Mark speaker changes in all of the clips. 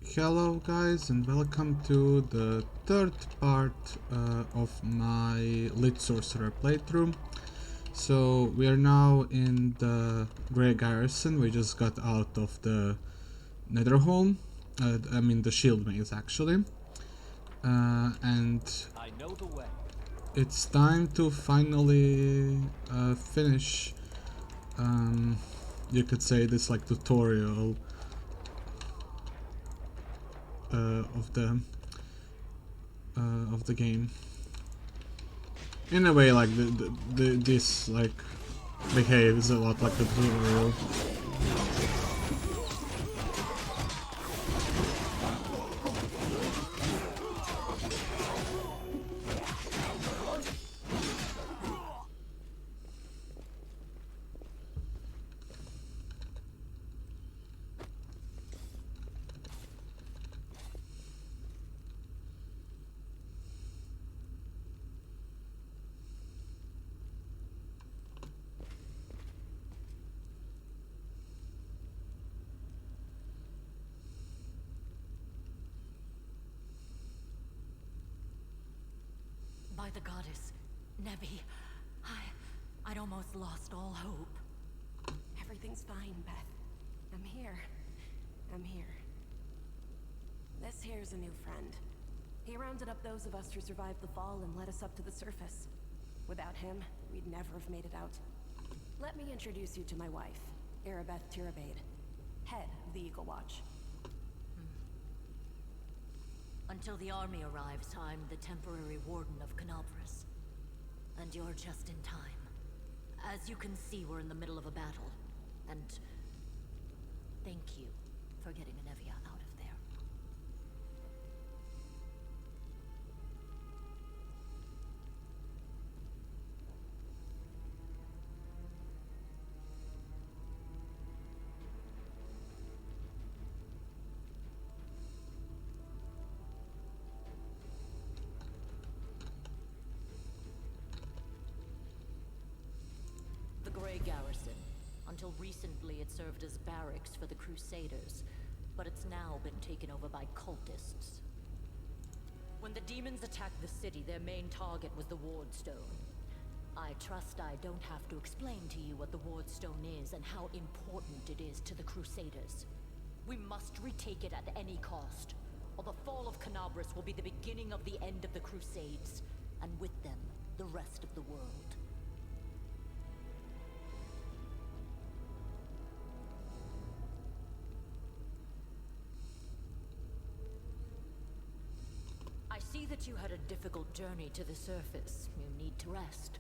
Speaker 1: Hello guys and welcome to the third part of my Lich Sorcerer playthrough. So we are now in the Grey Garrison. We just got out of the Netherhome, I mean the Shield Maze actually. And
Speaker 2: I know the way.
Speaker 1: it's time to finally finish, you could say this like tutorial of the game. In a way, like this like behaves a lot like the tutorial.
Speaker 3: By the goddess, Nebi, I'd almost lost all hope.
Speaker 4: Everything's fine, Beth. I'm here. This here's a new friend. He rounded up those of us who survived the fall and led us up to the surface. Without him, we'd never have made it out. Let me introduce you to my wife, Arabeth Tirabade, head of the Eagle Watch.
Speaker 3: Until the army arrives, I'm the temporary warden of Canabras. And you're just in time. As you can see, we're in the middle of a battle. And thank you for getting Anevia out of there. The Grey Garrison. Until recently, it served as barracks for the Crusaders, but it's now been taken over by cultists. When the demons attacked the city, their main target was the Wardstone. I trust I don't have to explain to you what the Wardstone is and how important it is to the Crusaders. We must retake it at any cost, or the fall of Canabras will be the beginning of the end of the Crusades, and with them, the rest of the world. I see that you had a difficult journey to the surface. You need to rest.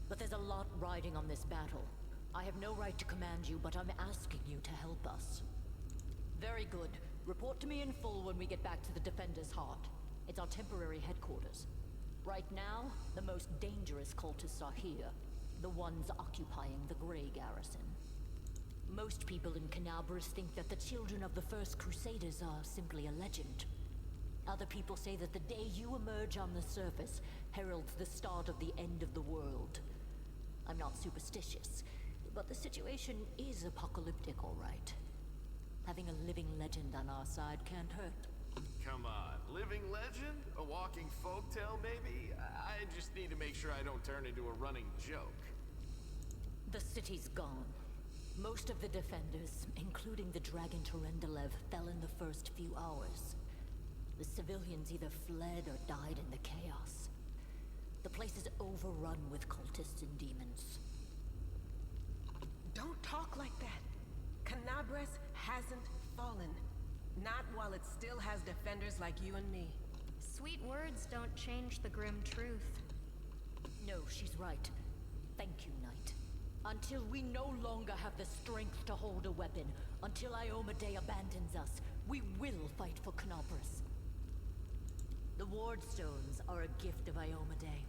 Speaker 3: But there's a lot riding on this battle. I have no right to command you, but I'm asking you to help us. Very good. Report to me in full when we get back to the Defender's Heart. It's our temporary headquarters. Right now, the most dangerous cultists are here. The ones occupying the Grey Garrison. Most people in Canabras think that the children of the First Crusaders are simply a legend. Other people say that the day you emerge on the surface heralds the start of the end of the world. I'm not superstitious, but the situation is apocalyptic, all right. Having a living legend on our side can't hurt.
Speaker 5: Come on, living legend? A walking folktale, maybe? I just need to make sure I don't turn into a running joke.
Speaker 3: The city's gone. Most of the defenders, including the Dragon Terendelev, fell in the first few hours. The civilians either fled or died in the chaos. The place is overrun with cultists and demons.
Speaker 4: Don't talk like that. Canabras hasn't fallen. Not while it still has defenders like you and me.
Speaker 6: Sweet words don't change the grim truth.
Speaker 3: No, she's right. Thank you, Knight. Until we no longer have the strength to hold a weapon, until Iomedae abandons us, we will fight for Canabras. The Wardstones are a gift of Iomedae,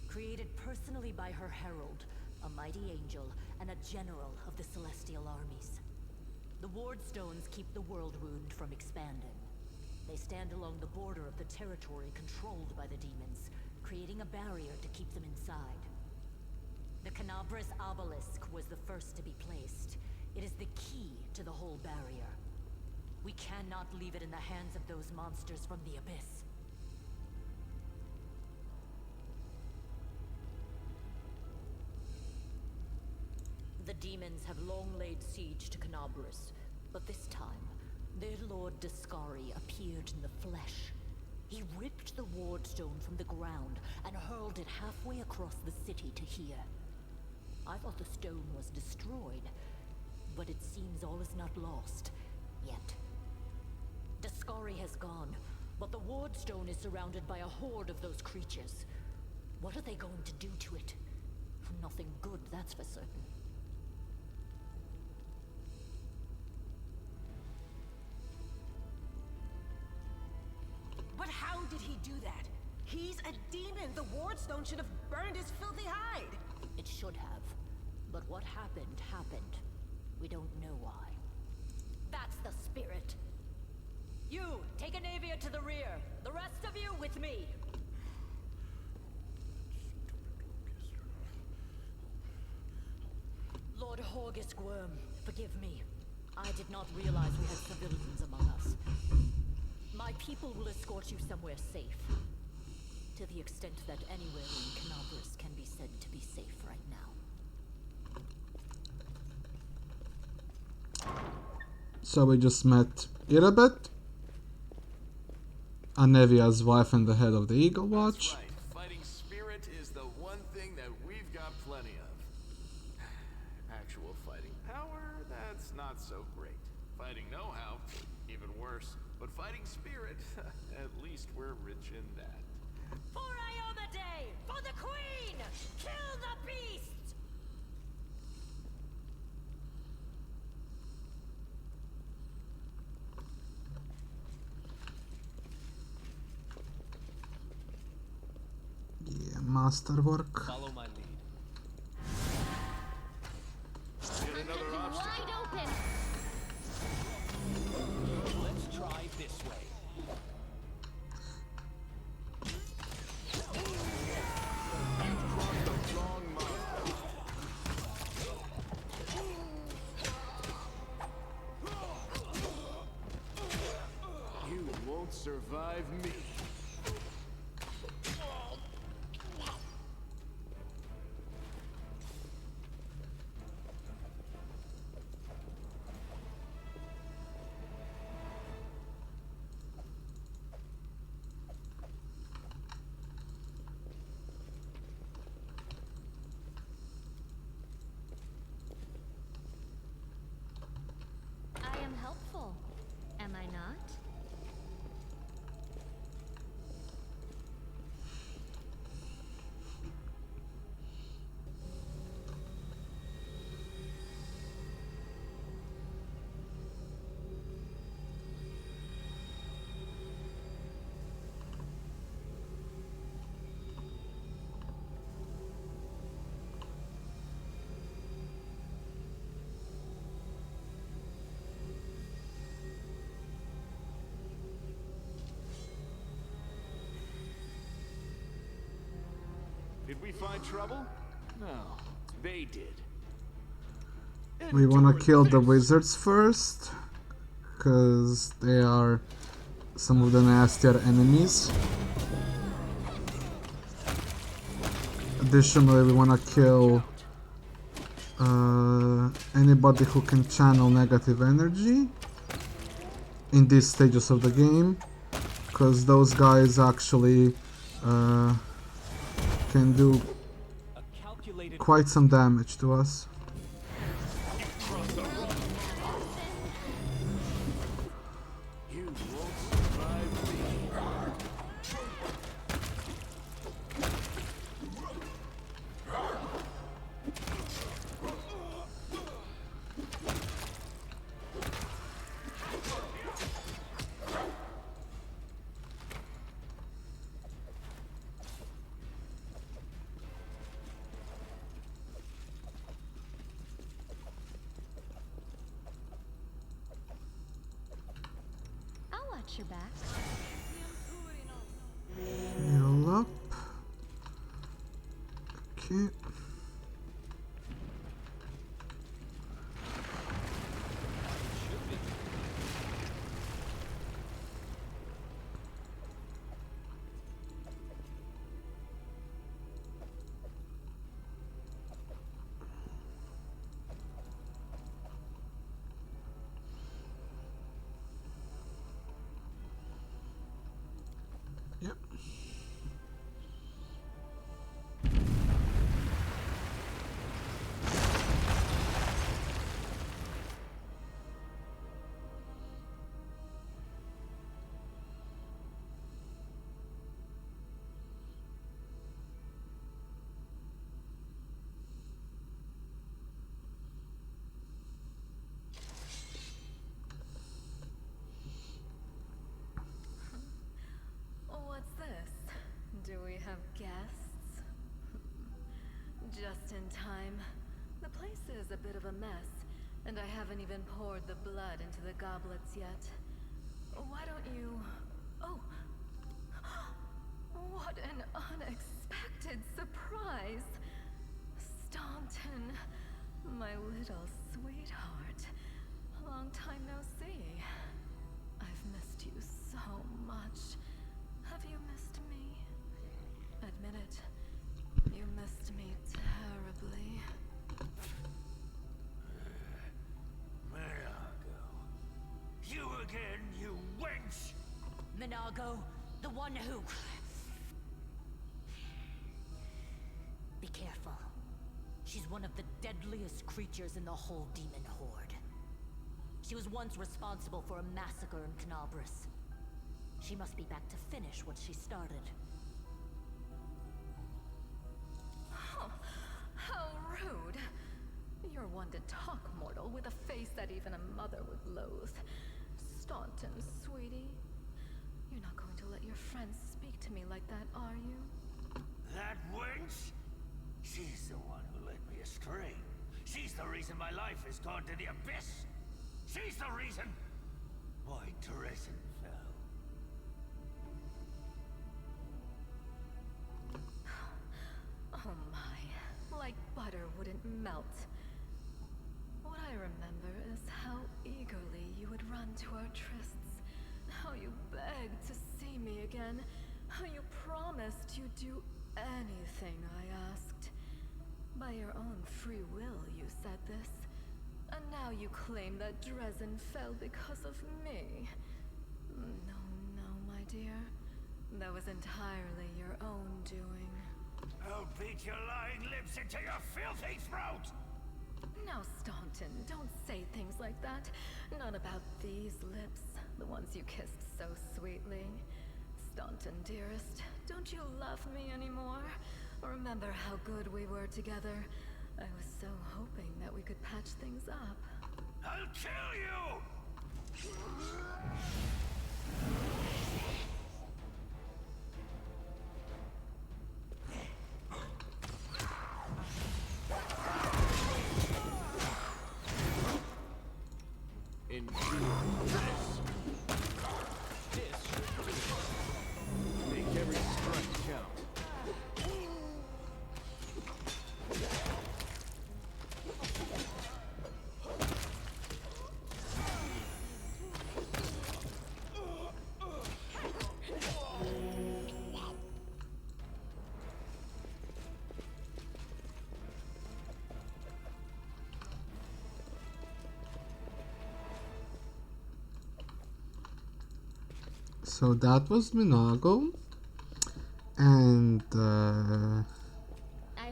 Speaker 3: created personally by her herald, a mighty angel, and a general of the celestial armies. The Wardstones keep the world wound from expanding. They stand along the border of the territory controlled by the demons, creating a barrier to keep them inside. The Canabras obelisk was the first to be placed. It is the key to the whole barrier. We cannot leave it in the hands of those monsters from the abyss. The demons have long laid siege to Canabris, but this time, their lord Dascari appeared in the flesh. He ripped the ward stone from the ground and hurled it halfway across the city to here. I thought the stone was destroyed, but it seems all is not lost, yet. Dascari has gone, but the ward stone is surrounded by a horde of those creatures. What are they going to do to it? Nothing good, that's for certain.
Speaker 4: But how did he do that? He's a demon! The wardstone should have burned his filthy hide!
Speaker 3: It should have. But what happened, happened. We don't know why. That's the spirit. You, take Anavia to the rear. The rest of you with me. Lord Horgus Worm, forgive me. I did not realize we had civilians among us. My people will escort you somewhere safe. To the extent that anywhere in Canabris can be said to be safe right now.
Speaker 1: So we just met Irabet, Anevia's wife and the head of the Eagle Watch.
Speaker 5: That's right. Fighting spirit is the one thing that we've got plenty of. Actual fighting power, that's not so great. Fighting know-how, even worse. But fighting spirit, at least we're rich in that.
Speaker 3: For Iomedae! For the Queen! Kill the beast!
Speaker 1: Yeah, masterwork.
Speaker 2: Follow my lead.
Speaker 5: Get another obstacle.
Speaker 6: Wide open!
Speaker 2: Let's try this way.
Speaker 5: You won't survive me.
Speaker 6: I am helpful. Am I not?
Speaker 5: Did we find trouble? No, they did.
Speaker 1: We wanna
Speaker 5: Enjoy
Speaker 1: kill the
Speaker 5: this.
Speaker 1: wizards first, cause they are some of the nastier enemies. Additionally, we wanna kill anybody who can channel negative energy in these stages of the game, because those guys actually can do
Speaker 2: A calculated
Speaker 1: quite some damage to us.
Speaker 5: You won't survive me.
Speaker 6: I'll watch your back.
Speaker 1: Heal up. Okay.
Speaker 7: is a bit of a mess, and I haven't even poured the blood into the goblets yet. Why don't you... Oh! What an unexpected surprise! Staunton, my little sweetheart. Long time no see. I've missed you so much. Have you missed me? Admit it. You missed me terribly.
Speaker 8: Minago. You again, you wench!
Speaker 3: Minago, the one who... Be careful. She's one of the deadliest creatures in the whole demon horde. She was once responsible for a massacre in Canabras. She must be back to finish what she started.
Speaker 7: Oh, how rude! You're one to talk, mortal, with a face that even a mother would loathe. Staunton, sweetie. You're not going to let your friends speak to me like that, are you?
Speaker 8: That wench? She's the one who led me astray. She's the reason my life has gone to the abyss. She's the reason why Teresen fell.
Speaker 7: Oh my, like butter wouldn't melt. What I remember is how eagerly you would run to our trysts, how you begged to see me again, how you promised you'd do anything I asked. By your own free will, you said this. And now you claim that Dresden fell because of me. No, no, my dear. That was entirely your own doing.
Speaker 8: I'll beat your lying lips into your filthy throat!
Speaker 7: Now, Staunton, don't say things like that. Not about these lips, the ones you kissed so sweetly. Staunton, dearest, don't you love me anymore? Remember how good we were together? I was so hoping that we could patch things up.
Speaker 8: I'll kill you!
Speaker 5: This should do it. Make every strike count.
Speaker 1: So that was Minago, and
Speaker 6: I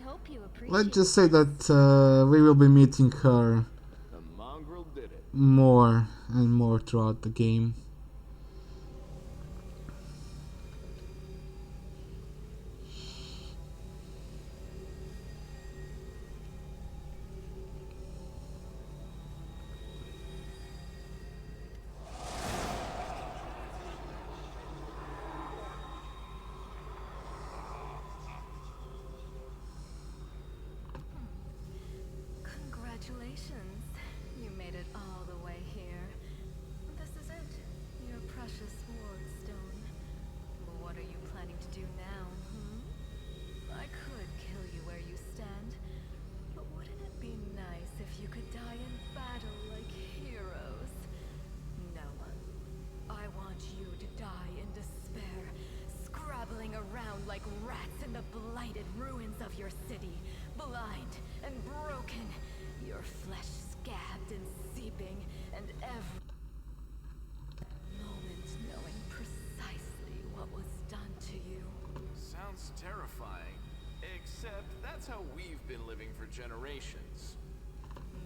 Speaker 6: hope you appreciate
Speaker 1: let's just say that we will be meeting her
Speaker 5: The mongrel did it.
Speaker 1: more and more throughout the game.
Speaker 7: Congratulations. You made it all the way here. This is it. Your precious wardstone. What are you planning to do now, I could kill you where you stand, but wouldn't it be nice if you could die in battle like heroes? No. I want you to die in despair, scrabbling around like rats in the blighted ruins of your city, blind and broken, your flesh scabbed and seeping, and every moment knowing precisely what was done to you.
Speaker 5: Sounds terrifying. Except that's how we've been living for generations.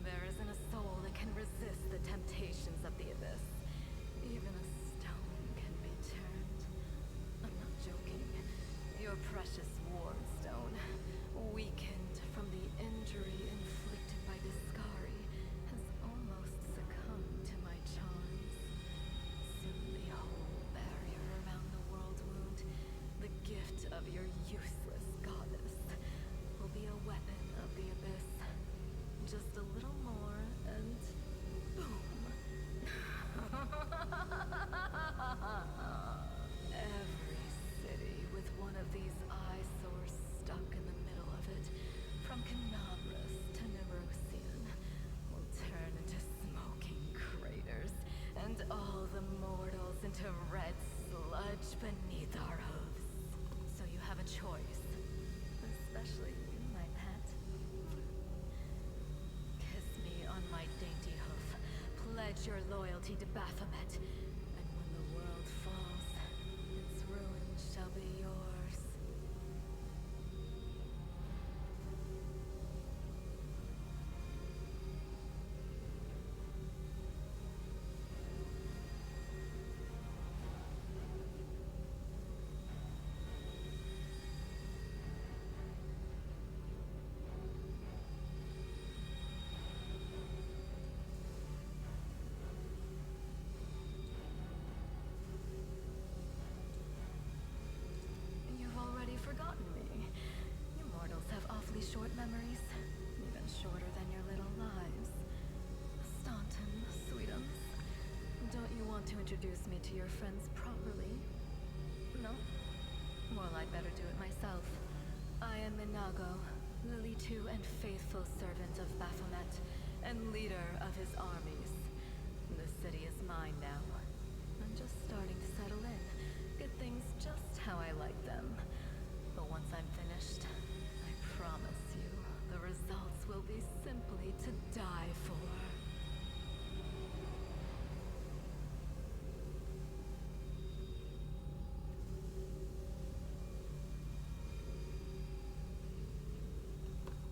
Speaker 7: There isn't a soul that can resist the temptations of the abyss. Even a stone can be turned. I'm not joking. Your precious wardstone, weakened from the injury inflicted by Discari, has almost succumbed to my charms. Soon the whole barrier around the world wound, the gift of your useless goddess, will be a weapon of the abyss. choice. Especially you, my pet. Kiss me on my dainty hoof. Pledge your loyalty to Baphomet. And when the world falls, its ruin shall be yours. You've already forgotten me. You mortals have awfully short memories, even shorter than your little lives. Staunton, sweetums, don't you want to introduce me to your friends properly? No? Well, I'd better do it myself. I am Minago, Lily II and faithful servant of Baphomet, and leader of his armies. The city is mine now. I'm just starting to settle in. Get things just how I like them. But once I'm finished, I promise you, the results will be simply to die for.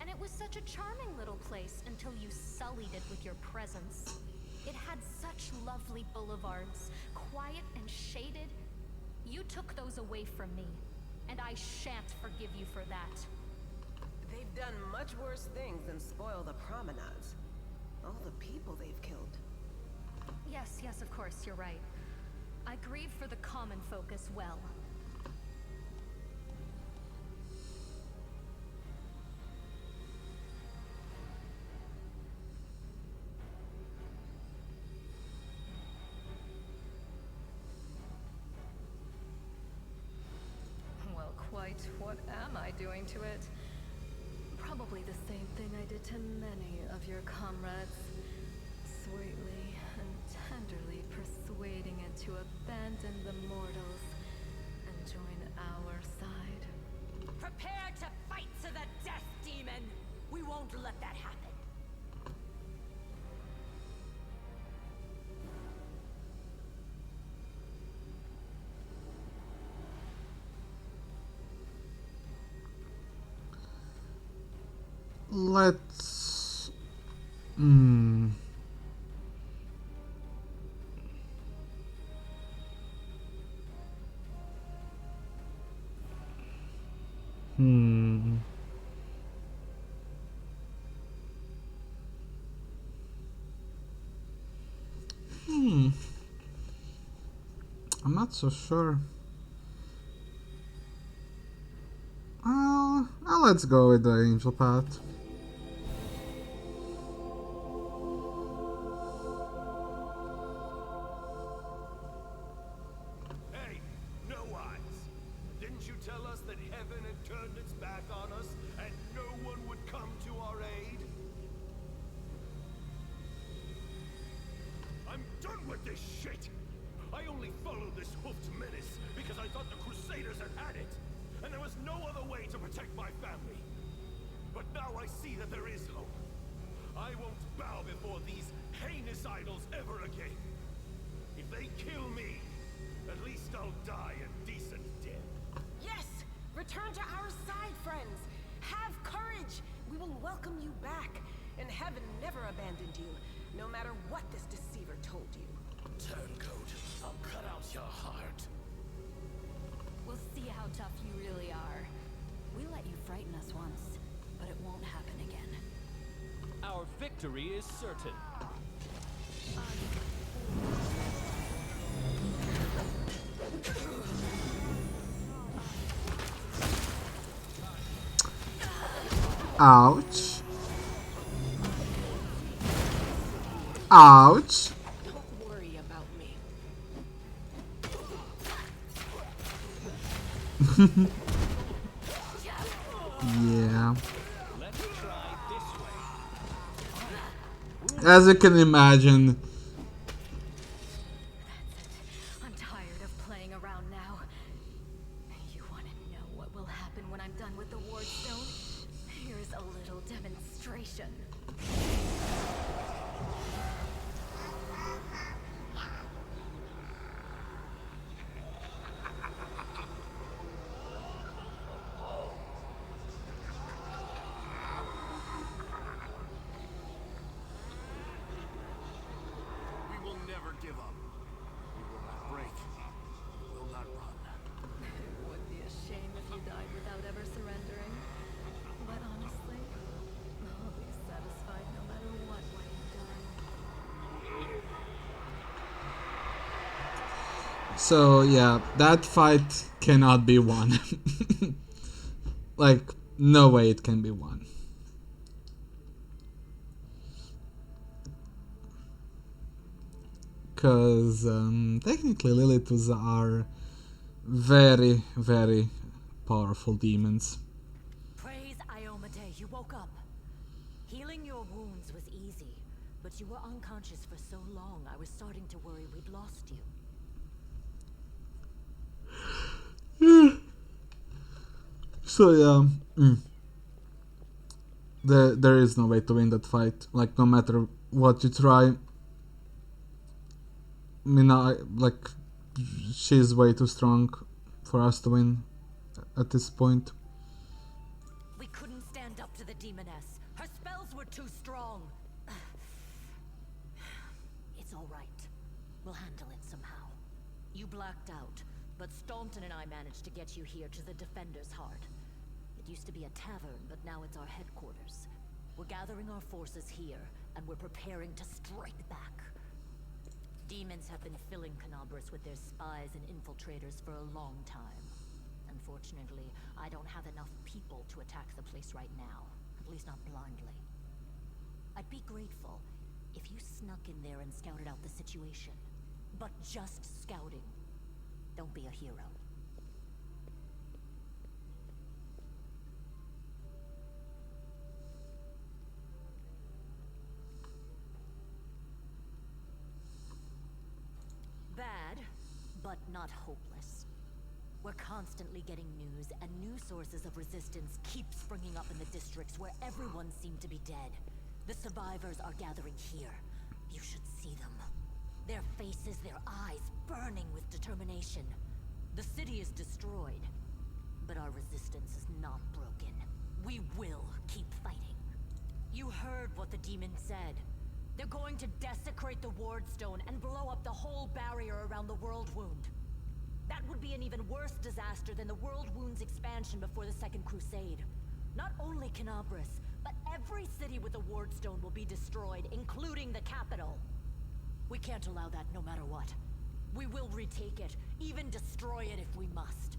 Speaker 6: And it was such a charming little place until you sullied it with your presence. It had such lovely boulevards, quiet and shaded. You took those away from me, and I shan't forgive you for that.
Speaker 9: They've done much worse things than spoil the promenades. All the people they've killed.
Speaker 6: Yes, yes, of course, you're right. I grieve for the common folk as well.
Speaker 7: Well, quite what am I doing to it? Probably the same thing I did to many of your comrades. Sweetly and tenderly persuading it to abandon the mortals and join our side.
Speaker 3: Prepare to fight to the death, demon! We won't let that happen.
Speaker 1: Let's... I'm not so sure. Let's go with the angel path.
Speaker 5: Hey, no eyes. Didn't you tell us that heaven had turned its back on us and no one would come to our aid? I'm done with this shit! I only followed this hoofed menace because I thought the Crusaders had it, and there was no other way to protect my family. But now I see that there is hope. I won't bow before these heinous idols ever again. If they kill me, at least I'll die a decent death.
Speaker 9: Yes! Return to our side, friends! Have courage! We will welcome you back. And heaven never abandoned you, no matter what this deceiver told you.
Speaker 8: Turncoat, I'll cut out your heart.
Speaker 3: We'll see how tough you really are. We let you frighten us once, but it won't happen again.
Speaker 2: Our victory is certain.
Speaker 1: Ouch. Ouch.
Speaker 9: Don't worry about me.
Speaker 1: Yeah.
Speaker 2: Let's try this way.
Speaker 1: As you can imagine,
Speaker 7: I'm tired of playing around now. You want to know what will happen when I'm done with the ward stone, here's a little demonstration.
Speaker 5: We will never give up. We will not break. We will not run.
Speaker 7: It would be a shame if you died without ever surrendering. But honestly, I'll be satisfied no matter what way you die.
Speaker 1: So yeah, that fight cannot be won. Like, no way it can be won. Because technically Liliths are very, very powerful demons.
Speaker 3: Praise Iomade, you woke up. Healing your wounds was easy, but you were unconscious for so long, I was starting to worry we'd lost you.
Speaker 1: So yeah, there is no way to win that fight. Like, no matter what you try. I mean, like, she's way too strong for us to win at this point.
Speaker 3: We couldn't stand up to the demoness. Her spells were too strong. It's all right. We'll handle it somehow. You blacked out, but Staunton and I managed to get you here to the Defender's Heart. It used to be a tavern, but now it's our headquarters. We're gathering our forces here, and we're preparing to strike back. Demons have been filling Canabras with their spies and infiltrators for a long time. Unfortunately, I don't have enough people to attack the place right now. At least not blindly. I'd be grateful if you snuck in there and scouted out the situation. But just scouting. Don't be a hero. Bad, but not hopeless. We're constantly getting news, and new sources of resistance keep springing up in the districts where everyone seemed to be dead. The survivors are gathering here. You should see them. Their faces, their eyes burning with determination. The city is destroyed, but our resistance is not broken. We will keep fighting. You heard what the demon said. They're going to desecrate the Wardstone and blow up the whole barrier around the World Wound. That would be an even worse disaster than the World Wound's expansion before the Second Crusade. Not only Canabras, but every city with a Wardstone will be destroyed, including the capital. We can't allow that no matter what. We will retake it, even destroy it if we must.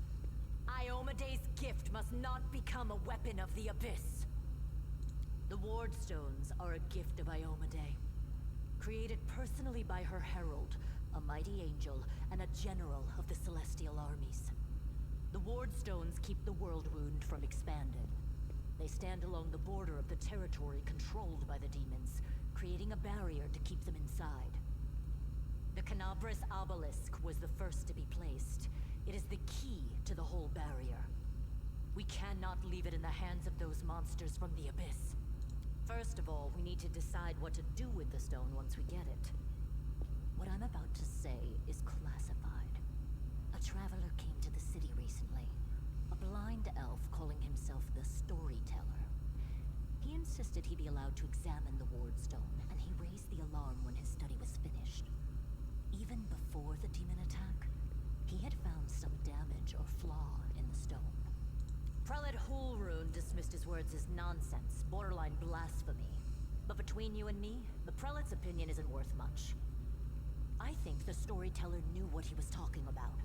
Speaker 3: Iomade's gift must not become a weapon of the Abyss. The Wardstones are a gift of Iomade. Created personally by her herald, a mighty angel, and a general of the Celestial armies. The Wardstones keep the World Wound from expanding. They stand along the border of the territory controlled by the demons, creating a barrier to keep them inside. The Canabras Obelisk was the first to be placed. It is the key to the whole barrier. We cannot leave it in the hands of those monsters from the Abyss. First of all, we need to decide what to do with the stone once we get it. What I'm about to say is classified. A traveler came to the city recently. A blind elf calling himself the Storyteller. He insisted he be allowed to examine the Wardstone, and he raised the alarm when his study was finished. Even before the demon attack, he had found some damage or flaw in the stone. Prelate Hulrune dismissed his words as nonsense, borderline blasphemy. But between you and me, the prelate's opinion isn't worth much. I think the Storyteller knew what he was talking about.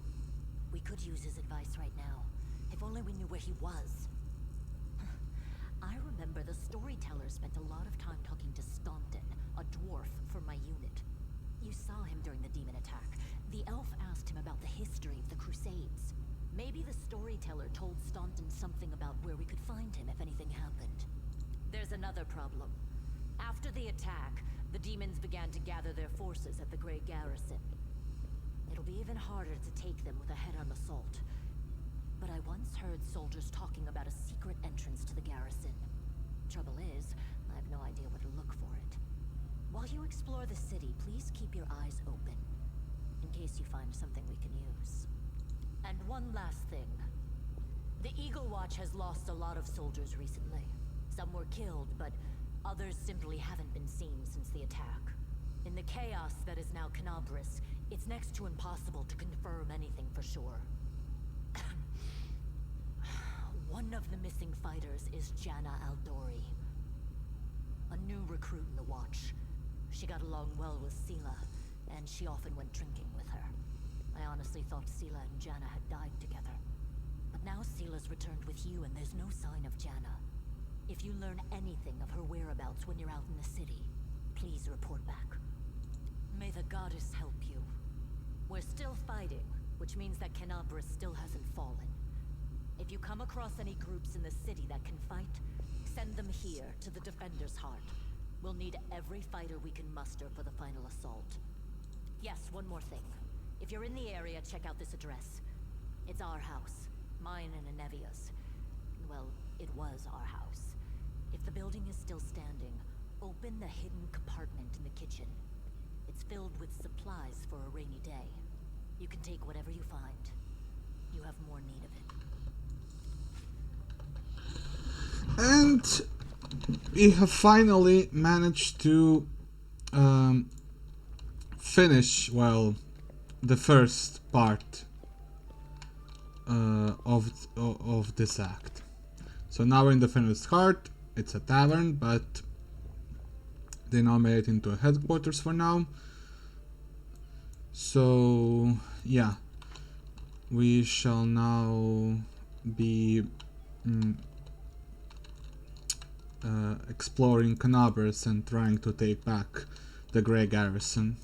Speaker 3: We could use his advice right now, if only we knew where he was. I remember the Storyteller spent a lot of time talking to Staunton, a dwarf from my unit. You saw him during the demon attack. The elf asked him about the history of the Crusades. Maybe the Storyteller told Staunton something about where we could find him if anything happened. There's another problem. After the attack, the demons began to gather their forces at the Great Garrison. It'll be even harder to take them with a head-on assault. but I once heard soldiers talking about a secret entrance to the garrison. Trouble is, I have no idea where to look for it. While you explore the city, please keep your eyes open, in case you find something we can use. And one last thing. The Eagle Watch has lost a lot of soldiers recently. Some were killed, but others simply haven't been seen since the attack. In the chaos that is now Canabris, it's next to impossible to confirm anything for sure. One of the missing fighters is Janna Aldori, a new recruit in the Watch. She got along well with Sela, and she often went drinking with her. I honestly thought Sela and Janna had died together. But now Sela's returned with you, and there's no sign of Janna. If you learn anything of her whereabouts when you're out in the city, please report back. May the goddess help you. We're still fighting, which means that Canabris still hasn't fallen. If you come across any groups in the city that can fight, send them here to the Defender's Heart. We'll need every fighter we can muster for the final assault. Yes, one more thing. If you're in the area, check out this address. It's our house. Mine and Anevia's. Well, it was our house. If the building is still standing, open the hidden compartment in the kitchen. It's filled with supplies for a rainy day. You can take whatever you find. You have more need of it.
Speaker 1: And we have finally managed to finish, well, the first part of this act. So now we're in the Defender's Heart. It's a tavern, but they now made it into a headquarters for now. So yeah, we shall now be exploring Canabris and trying to take back the Grey Garrison.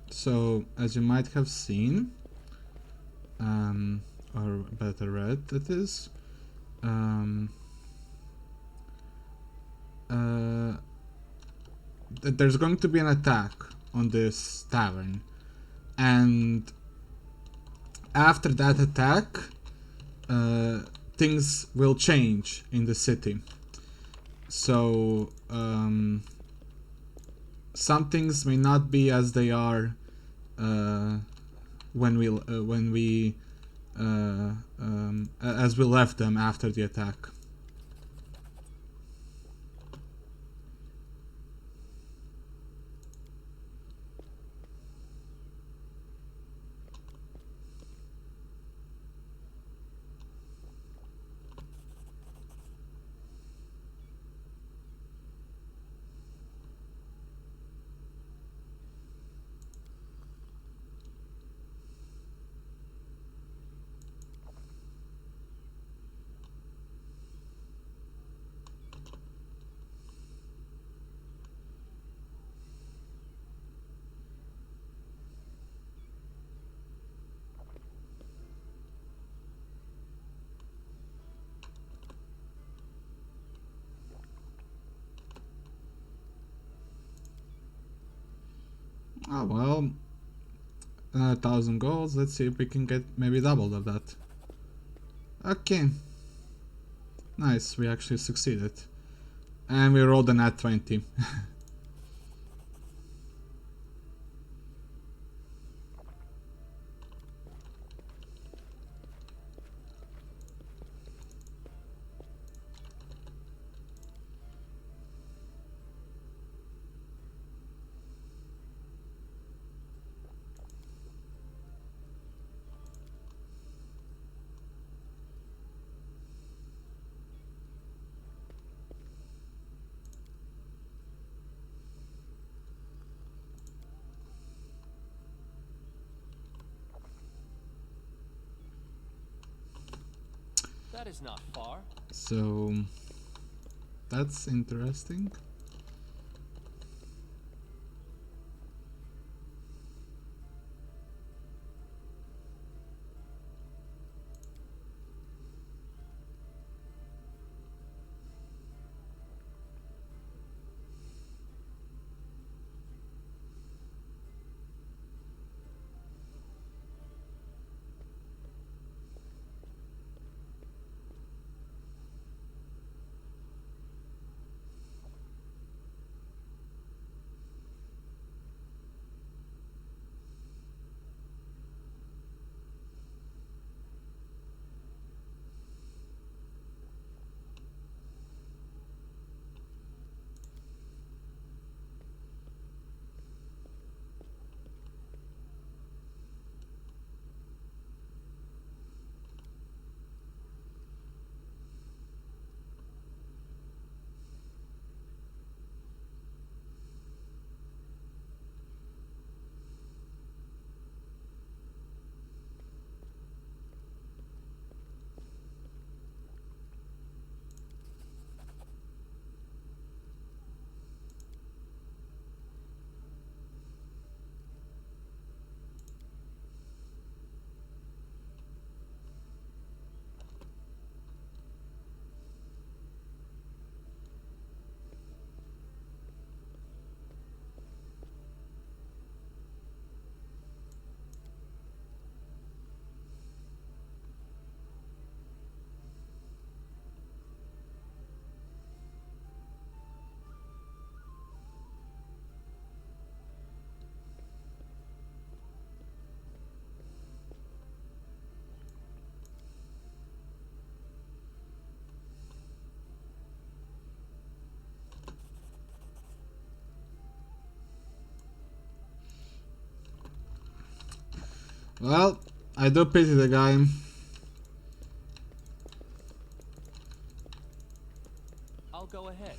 Speaker 1: So, as you might have seen, or better read, that is, there's going to be an attack on this tavern, and after that attack, things will change in the city. So, some things may not be as they are as we left them after the attack. Oh well, another 1,000 golds. Let's see if we can get maybe double of that. Okay, nice. We actually succeeded, and we rolled a nat 20.
Speaker 2: That is not far.
Speaker 1: So that's interesting. Well, I do pity the guy.
Speaker 2: I'll go ahead.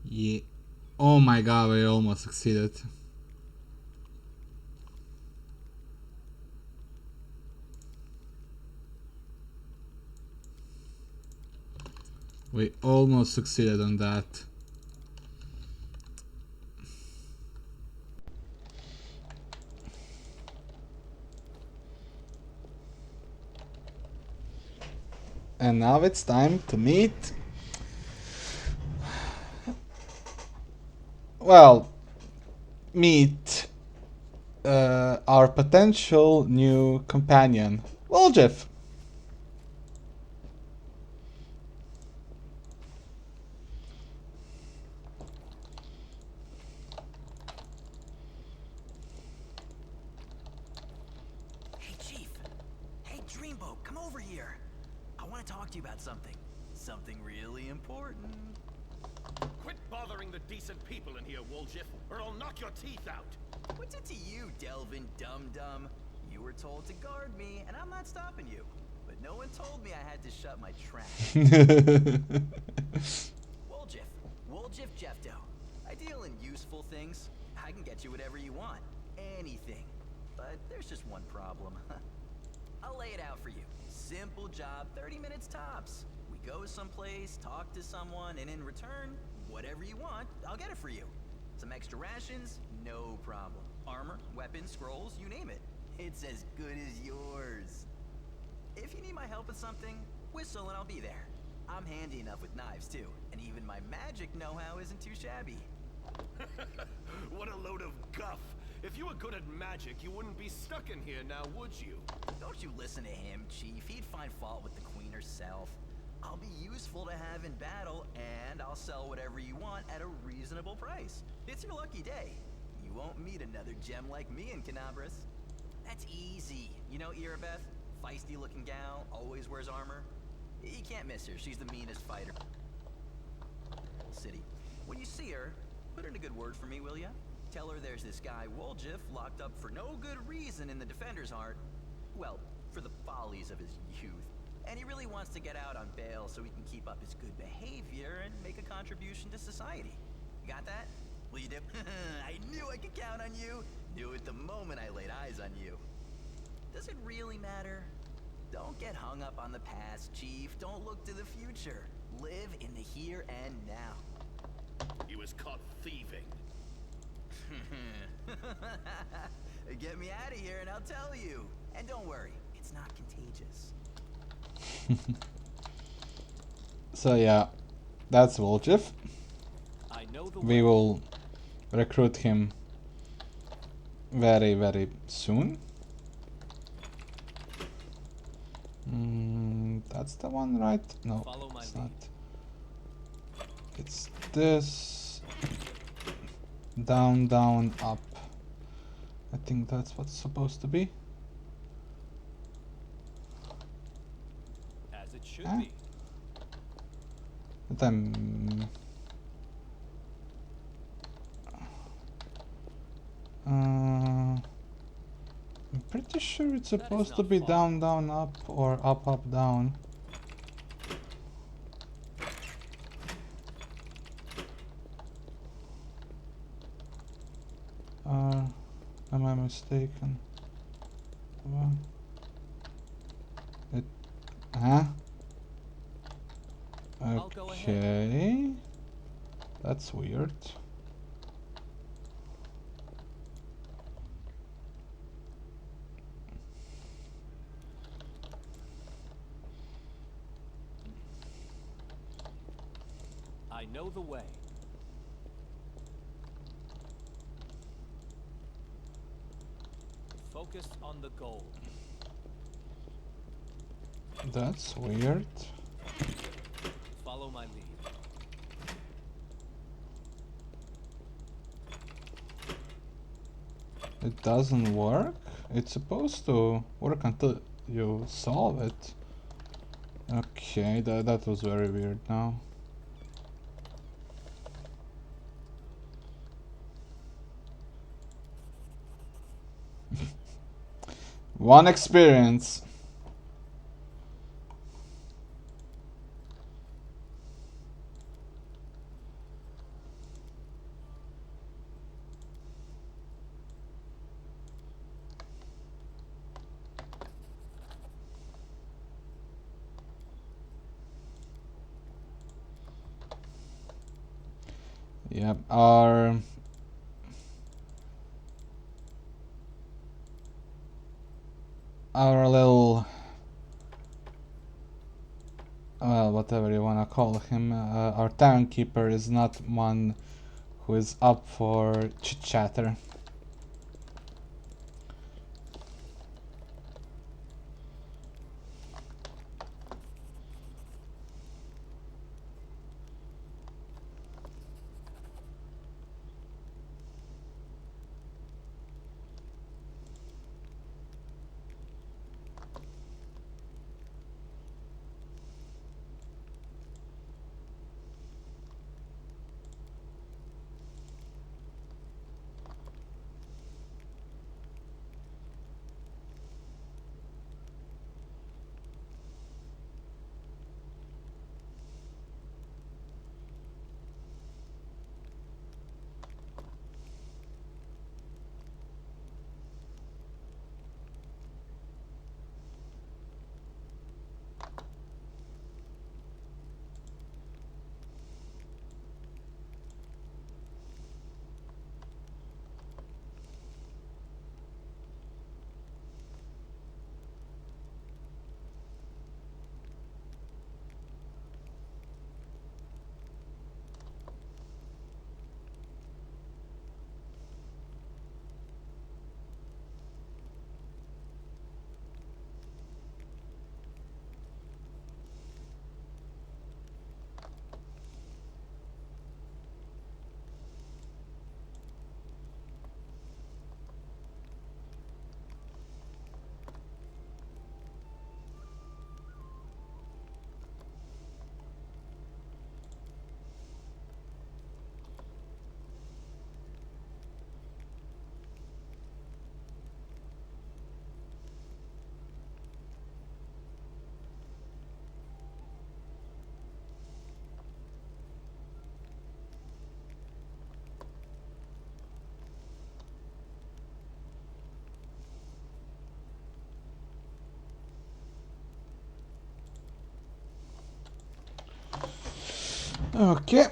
Speaker 1: Yeah. Oh my god, we almost succeeded. We almost succeeded on that. And now it's time to meet. Well, meet our potential new companion, Woljeff.
Speaker 10: Hey, Chief. Hey, Dreamboat, come over here. I want to talk to you about something. Something really important.
Speaker 8: Quit bothering the decent people in here, Woljeff, or I'll knock your teeth out.
Speaker 10: What's it to you, Delvin Dum-Dum? You were told to guard me, and I'm not stopping you. But no one told me I had to shut my trap. Woljif Jefto. I deal in useful things. I can get you whatever you want. Anything. But there's just one problem. I'll lay it out for you. Simple job, 30 minutes tops. We go someplace, talk to someone, and in return, whatever you want, I'll get it for you. Some extra rations? No problem. Armor, weapons, scrolls, you name it. It's as good as yours. If you need my help with something, whistle and I'll be there. I'm handy enough with knives too, and even my magic know-how isn't too shabby.
Speaker 5: What a load of guff. If you were good at magic, you wouldn't be stuck in here now, would you?
Speaker 10: Don't you listen to him, Chief. He'd find fault with the Queen herself. I'll be useful to have in battle, and I'll sell whatever you want at a reasonable price. It's your lucky day. You won't meet another gem like me in Canabras. That's easy. You know Irabeth? Feisty-looking gal, always wears armor. You can't miss her. She's the meanest fighter. City. When you see her, put in a good word for me, will ya? Tell her there's this guy, Woljif, locked up for no good reason in the Defender's Heart. Well, for the follies of his youth. And he really wants to get out on bail so he can keep up his good behavior and make a contribution to society. You got that? Will you do? I knew I could count on you. Knew it the moment I laid eyes on you. Does it really matter? Don't get hung up on the past, Chief. Don't look to the future. Live in the here and now.
Speaker 5: He was caught thieving.
Speaker 10: Get me out of here and I'll tell you. And don't worry, it's not contagious.
Speaker 1: So yeah, that's Woljif.
Speaker 2: I know the
Speaker 1: We
Speaker 2: way.
Speaker 1: will recruit him very, very soon. That's the one, right? No,
Speaker 2: Follow my
Speaker 1: it's
Speaker 2: lead.
Speaker 1: not. It's this. Down, down, up. I think that's what's supposed to be.
Speaker 2: As it should
Speaker 1: Huh?
Speaker 2: be.
Speaker 1: But I'm... I'm pretty sure it's
Speaker 2: That is
Speaker 1: supposed to
Speaker 2: not
Speaker 1: be
Speaker 2: far.
Speaker 1: down, down, up, or up, up, down. Am I mistaken? It... Huh?
Speaker 2: I'll go ahead.
Speaker 1: Okay. That's weird.
Speaker 2: I know the way. Focus on the goal.
Speaker 1: That's weird.
Speaker 2: Follow my lead.
Speaker 1: It doesn't work? It's supposed to work until you solve it. Okay, that was very weird now. One experience. Yep, our little, well, whatever you wanna call him, our town keeper is not one who is up for chit-chatter. Okay.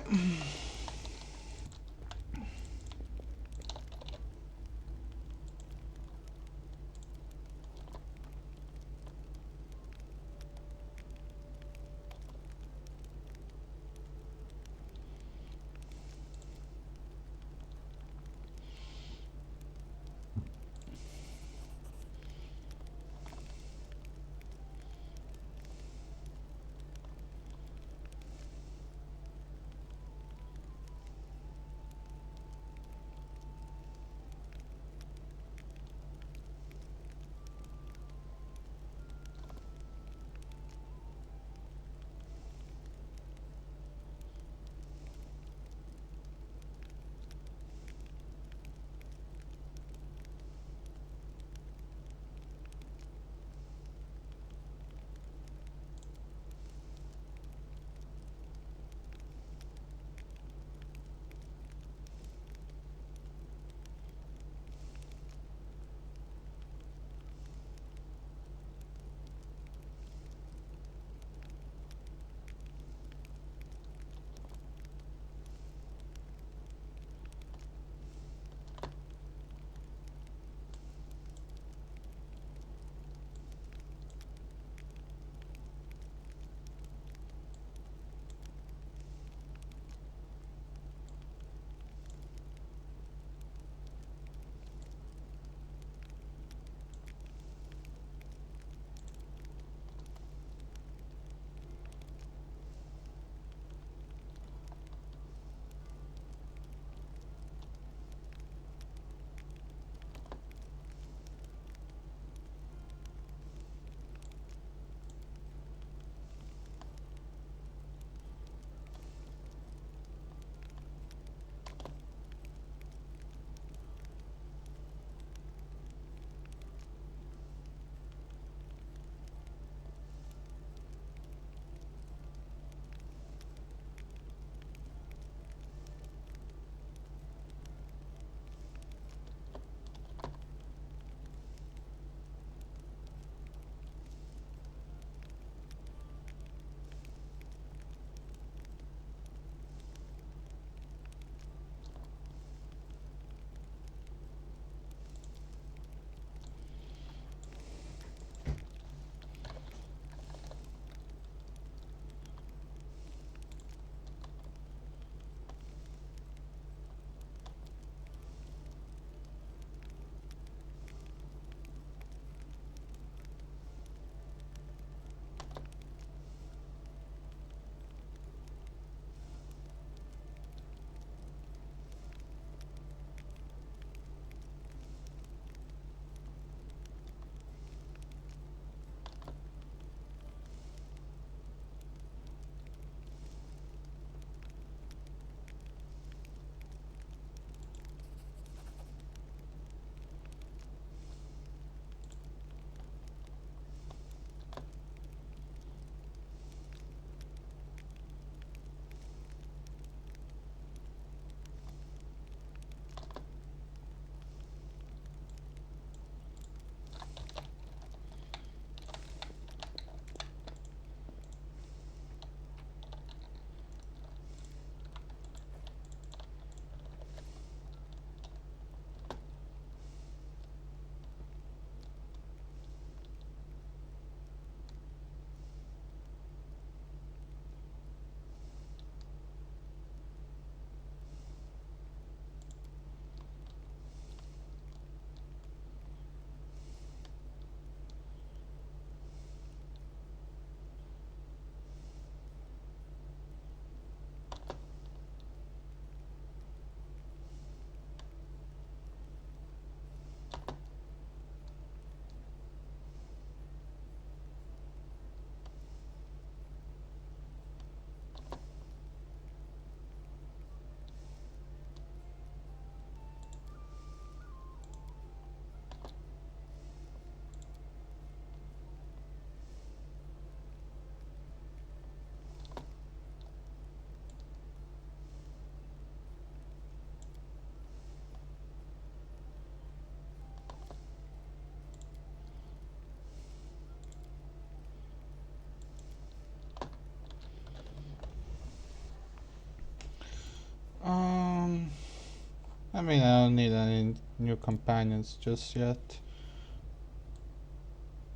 Speaker 1: mean, I don't need any new companions just yet.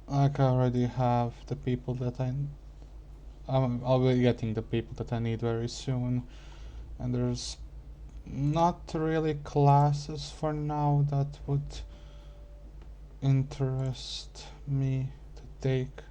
Speaker 1: Like, I already have the people that I'll be getting the people that I need very soon. And there's not really classes for now that would interest me to take.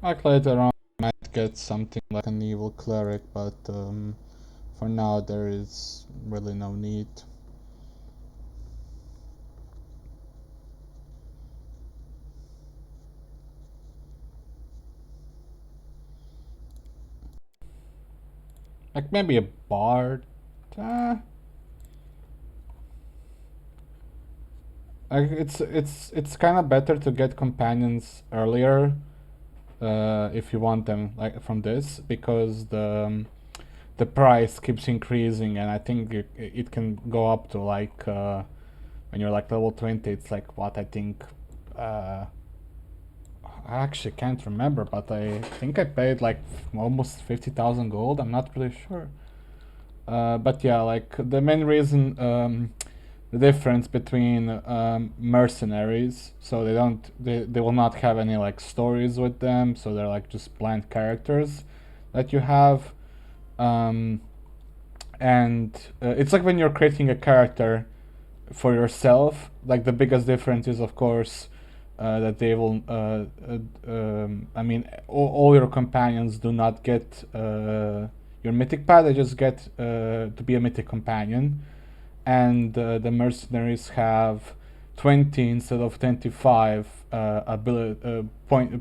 Speaker 1: Like later on I might get something like an evil cleric, but for now there is really no need. Like maybe a bard. Like it's kind of better to get companions earlier if you want them like from this, because the price keeps increasing, and I think it can go up to like when you're like level 20, it's like what I think. I actually can't remember, but I think I paid like almost 50,000 gold. I'm not really sure. But yeah, like the main reason, the difference between mercenaries, so they will not have any like stories with them, so they're like just bland characters that you have. And it's like when you're creating a character for yourself, like the biggest difference is of course that they will I mean all your companions do not get your mythic pad, they just get to be a mythic companion, and the mercenaries have 20 instead of 25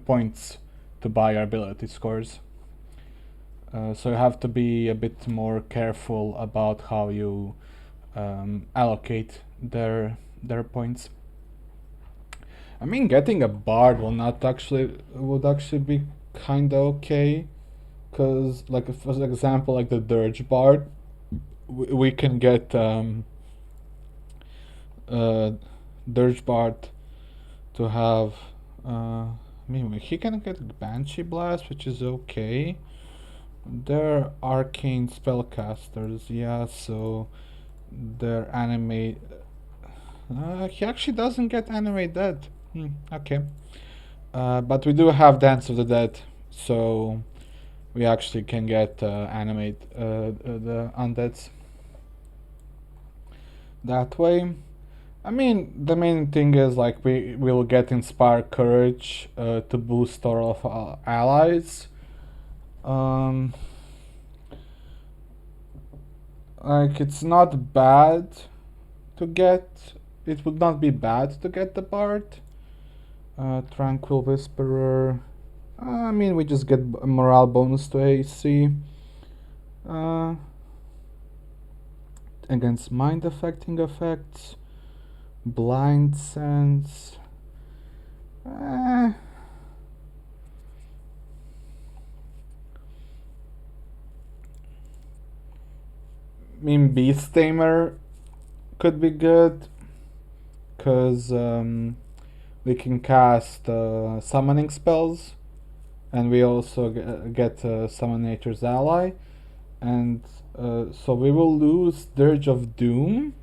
Speaker 1: points to buy your ability scores. So you have to be a bit more careful about how you allocate their points. I mean, getting a bard would actually be kinda okay, cause like for example, like the dirge bard, we can get dirge bard to have. I mean, he can get banshee blast, which is okay. They're arcane spellcasters, yeah, so their animate. He actually doesn't get animate dead. Okay. But we do have Dance of the Dead, so we actually can get animate the undeads that way. I mean, the main thing is like we will get Inspire Courage to boost our allies. Like it's not bad to get. It would not be bad to get the Bard. Tranquil Whisperer. I mean, we just get a morale bonus to AC. Against mind affecting effects. Blind Sense. I mean, Beast Tamer could be good, because we can cast summoning spells, and we also get Summon Nature's Ally, and so we will lose Dirge of Doom.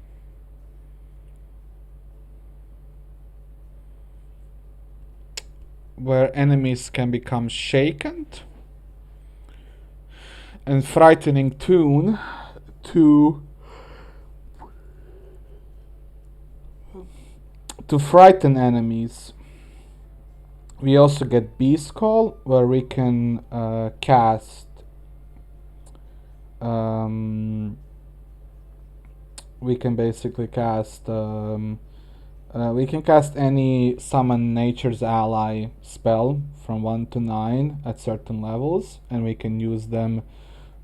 Speaker 1: Where enemies can become shaken, and Frightening Tune to frighten enemies. We also get Beast Call, where we can cast we can basically cast we can cast any Summon Nature's Ally spell from 1 to 9 at certain levels, and we can use them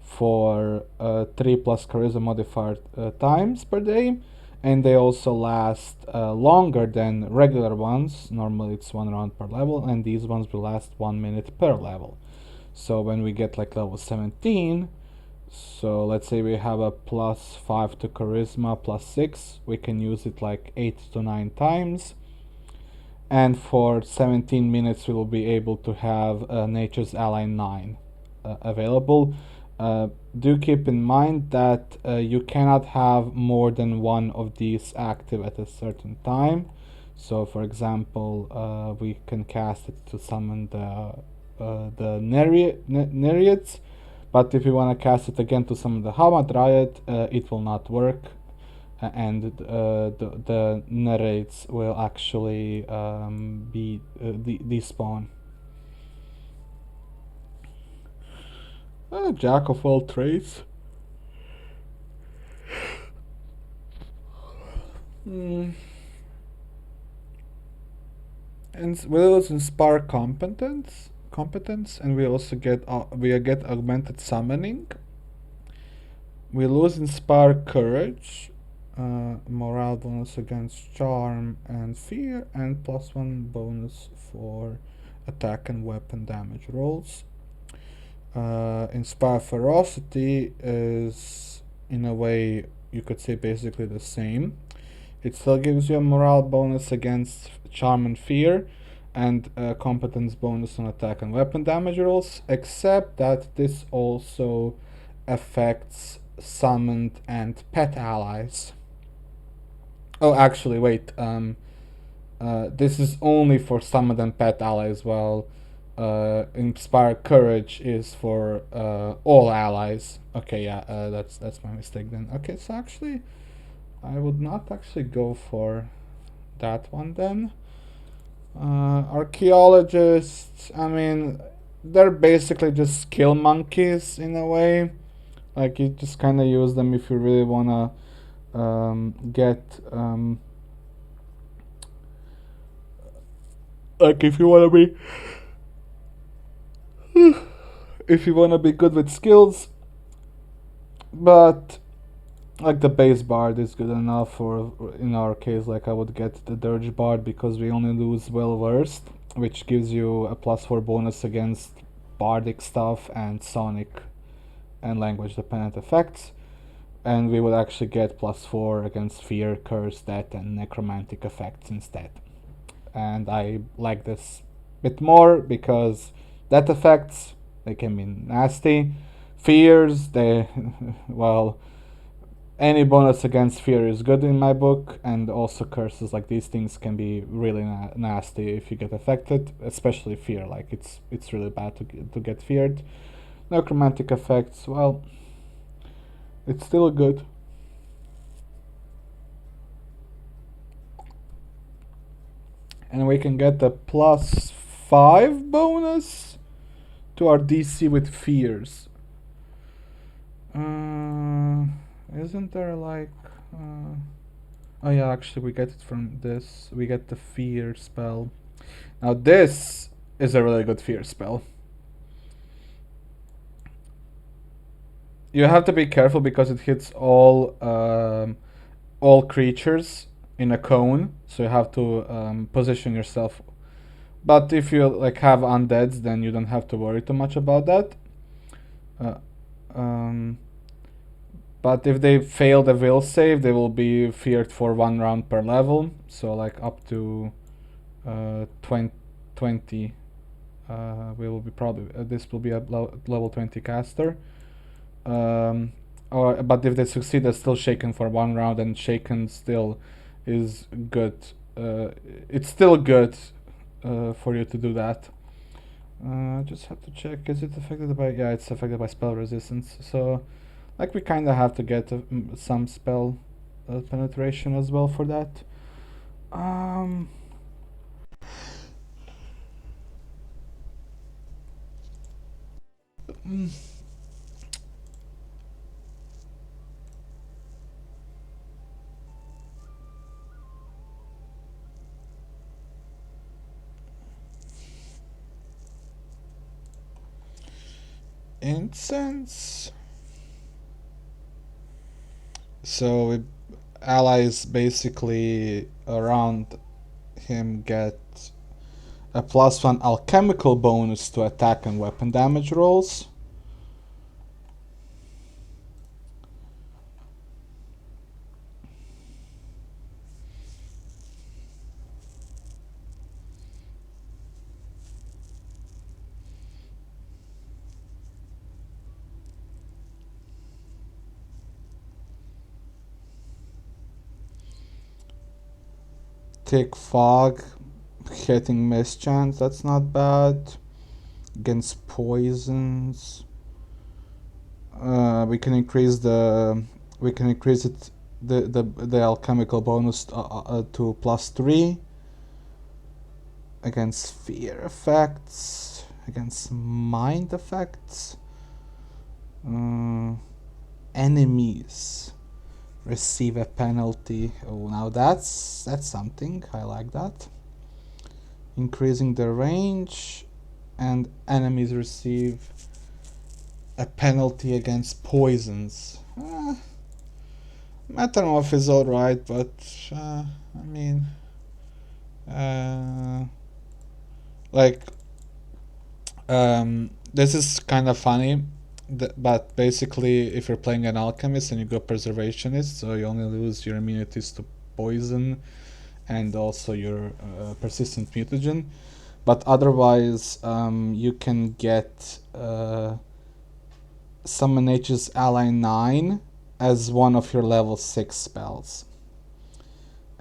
Speaker 1: for 3 plus charisma modifier times per day, and they also last longer than regular ones. Normally it's 1 round per level, and these ones will last 1 minute per level. So when we get like level 17, so let's say we have a plus 5 to charisma plus 6, we can use it like 8 to 9 times, and for 17 minutes we will be able to have Nature's Ally 9 available. Do keep in mind that you cannot have more than one of these active at a certain time. So for example, we can cast it to summon the Nereids, but if you want to cast it again to summon the Hamadryad, it will not work, and the Nereids will actually be despawn. Jack of all trades. And we also inspire competence, and we also get augmented summoning. We lose inspire courage, morale bonus against charm and fear, and +1 bonus for attack and weapon damage rolls. Inspire ferocity is, in a way, you could say basically the same. It still gives you a morale bonus against charm and fear, and a competence bonus on attack and weapon damage rolls, except that this also affects summoned and pet allies. Oh, actually, wait. This is only for summoned and pet allies, while Inspire Courage is for all allies. Okay, yeah, that's my mistake then. Okay, so actually, I would not actually go for that one then. Archaeologists, I mean, they're basically just skill monkeys in a way. Like, you just kind of use them if you really wanna get like if you wanna be if you wanna be good with skills, but like the base bard is good enough, or in our case, like I would get the dirge bard because we only lose well versed, which gives you a +4 bonus against bardic stuff and sonic and language dependent effects, and we would actually get +4 against fear, curse, death, and necromantic effects instead. And I like this bit more because death effects, they can be nasty. Fears, they well, any bonus against fear is good in my book, and also curses, like these things can be really nasty if you get affected, especially fear. Like it's really bad to get feared. Necromantic effects, well, it's still good. And we can get a +5 bonus to our DC with fears. Isn't there like oh yeah, actually we get it from this. We get the fear spell. Now this is a really good fear spell. You have to be careful because it hits all creatures in a cone, so you have to position yourself. But if you like have undeads, then you don't have to worry too much about that. But if they fail the will save, they will be feared for 1 round per level. So like up to 20. We will be probably this will be a level 20 caster. But if they succeed, they're still shaken for 1 round, and shaken still is good. It's still good for you to do that. I just have to check. Is it affected by? Yeah, it's affected by spell resistance. So, like, we kind of have to get some spell penetration as well for that. Incense. So allies basically around him get a +1 alchemical bonus to attack and weapon damage rolls. Thick fog, hitting mischance, that's not bad. Against poisons, we can increase it the alchemical bonus to +3. Against fear effects, against mind effects, enemies receive a penalty. Oh, now that's something. I like that. Increasing the range, and enemies receive a penalty against poisons. Metamorph is alright, but I mean, like, this is kind of funny, but basically, if you're playing an alchemist and you go preservationist, so you only lose your immunities to poison and also your persistent mutagen, but otherwise, you can get Summon Nature's Ally 9 as one of your level 6 spells.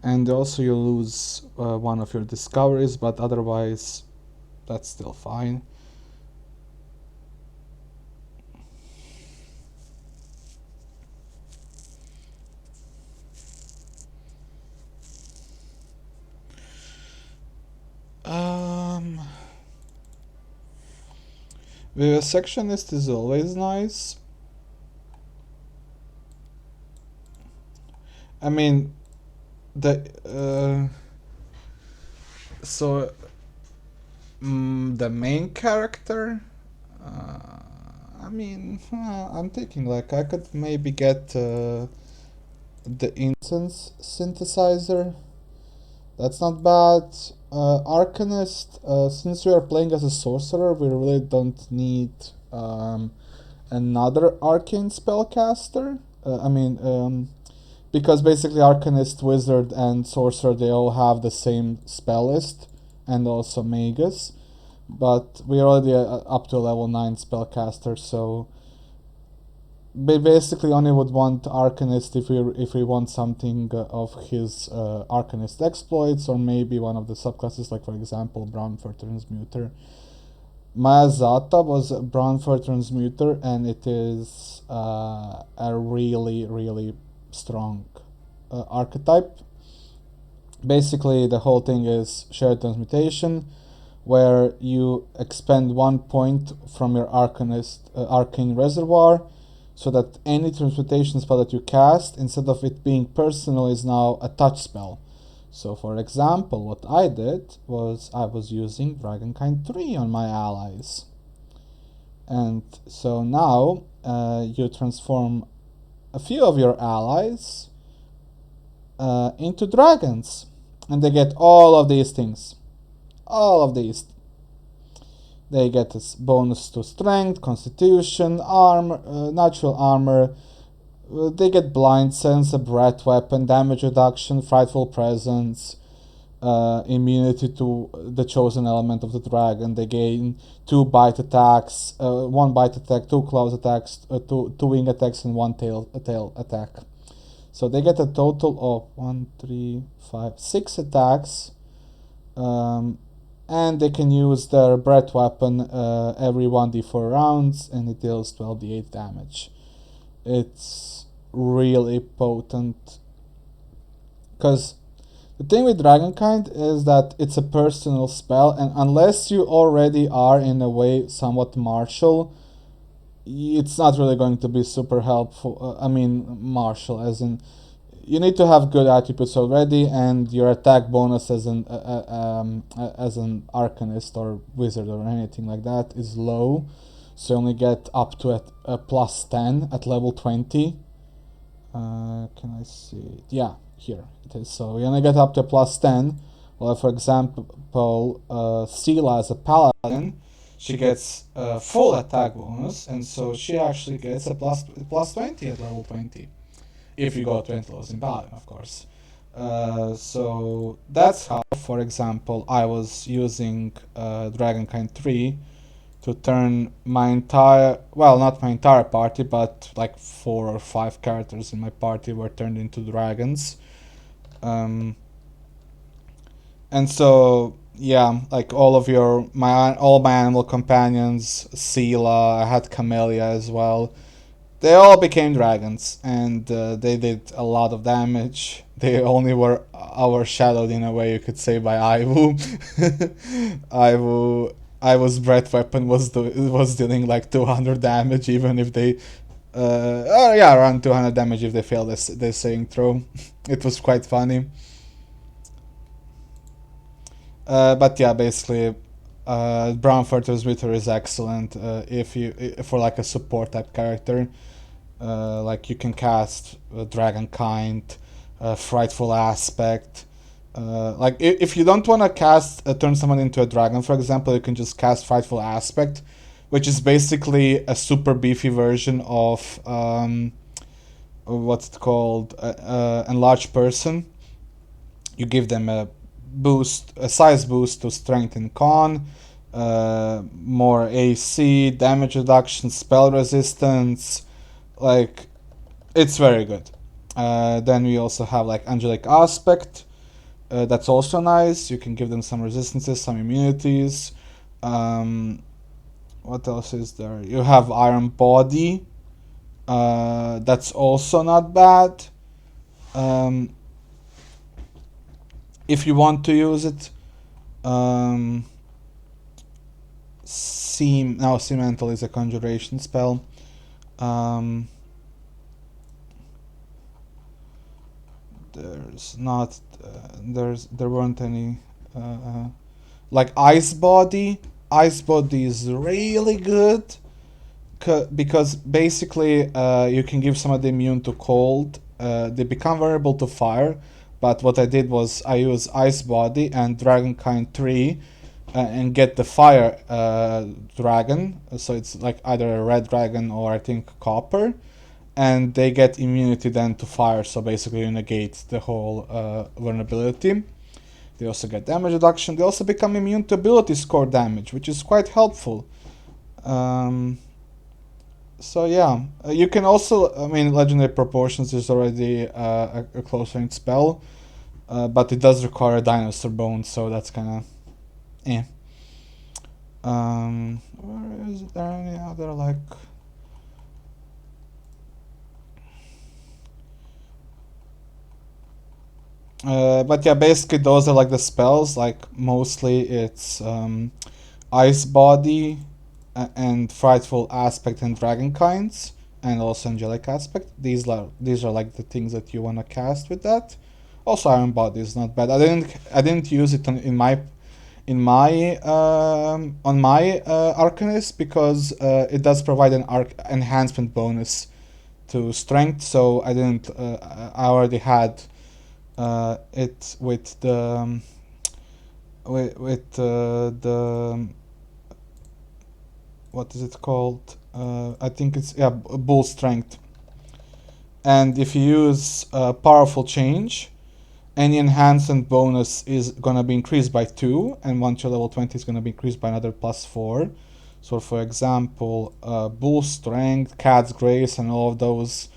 Speaker 1: And also you lose one of your discoveries, but otherwise that's still fine. Vivisectionist is always nice. I mean, the the main character. I mean, I'm thinking like I could maybe get the instance synthesizer. That's not bad. Arcanist, since we are playing as a sorcerer, we really don't need another arcane spellcaster. Because basically Arcanist, Wizard, and Sorcerer, they all have the same spell list, and also Magus. But we're already up to a level 9 spellcaster, so we basically only would want Arcanist if we want something of his Arcanist exploits, or maybe one of the subclasses, like for example Brownfur Transmuter. Maya Zata was a Brownfur Transmuter, and it is a really strong archetype. Basically, the whole thing is shared transmutation, where you expend 1 point from your arcane reservoir, so that any transmutation spell that you cast, instead of it being personal, is now a touch spell. So for example, what I did was I was using Dragonkind 3 on my allies. And so now you transform a few of your allies into dragons, and they get all of these things. All of these. They get a bonus to strength, constitution, armor, natural armor. They get blind sense, a breath weapon, damage reduction, frightful presence, immunity to the chosen element of the dragon. They gain 2 bite attacks, 1 bite attack, 2 claws attacks, 2 wing attacks, and 1 tail attack. So they get a total of 6 attacks. And they can use their breath weapon every 1d4 rounds, and it deals 12d8 damage. It's really potent. Because the thing with Dragonkind is that it's a personal spell, and unless you already are in a way somewhat martial, it's not really going to be super helpful. Martial as in, you need to have good attributes already, and your attack bonus as an arcanist or wizard or anything like that is low, so you only get up to a +10 at level 20. Can I see it? Yeah, here it is. So we only get up to +10. Well, for example, Sela as a paladin, she gets full attack bonus, and so she actually gets a plus 20 at level 20. If you go 20 levels in paladin, of course. So that's how, for example, I was using Dragonkind 3 to turn my entire, well, not my entire party, but like 4 or 5 characters in my party were turned into dragons. And so, yeah, like all my animal companions, Sela, I had Camellia as well. They all became dragons, and they did a lot of damage. They only were overshadowed in a way, you could say, by Aivu. Aivu's breath weapon was dealing like 200 damage, even if they, around 200 damage if they failed their saving throw. It was quite funny. But yeah, basically, Brownfurter's Wither is excellent if you for like a support type character. Like you can cast Dragonkind, Frightful Aspect. Like if you don't want to cast turn someone into a dragon, for example, you can just cast Frightful Aspect, which is basically a super beefy version of what's it called, Enlarged Person. You give them a size boost to strength and con, more AC, damage reduction, spell resistance. Like, it's very good. Then we also have like Angelic Aspect. That's also nice. You can give them some resistances, some immunities. What else is there? You have Iron Body. That's also not bad. If you want to use it. Cemental is a conjuration spell. There weren't any like Ice Body. Ice Body is really good because basically you can give somebody immune to cold. They become vulnerable to fire, but what I did was I used Ice Body and Dragonkind 3 and get the fire dragon. So it's like either a red dragon or I think copper. And they get immunity then to fire, so basically you negate the whole vulnerability. They also get damage reduction. They also become immune to ability score damage, which is quite helpful. So yeah, you can also, Legendary Proportions is already a close range spell, but it does require a dinosaur bone, so that's kind of where is there any other like... but yeah, basically those are like the spells. Like mostly it's Ice Body and Frightful Aspect and Dragonkinds, and also Angelic Aspect. These are like the things that you wanna cast with that. Also Iron Body is not bad. I didn't use it on my Arcanist because it does provide an enhancement bonus to strength. So I didn't. I already had it with the what is it called? I think it's Bull Strength. And if you use Powerful Change, any enhancement bonus is gonna be increased by 2, and once you're level 20, it's gonna be increased by another +4. So, for example, Bull Strength, Cat's Grace, and all of those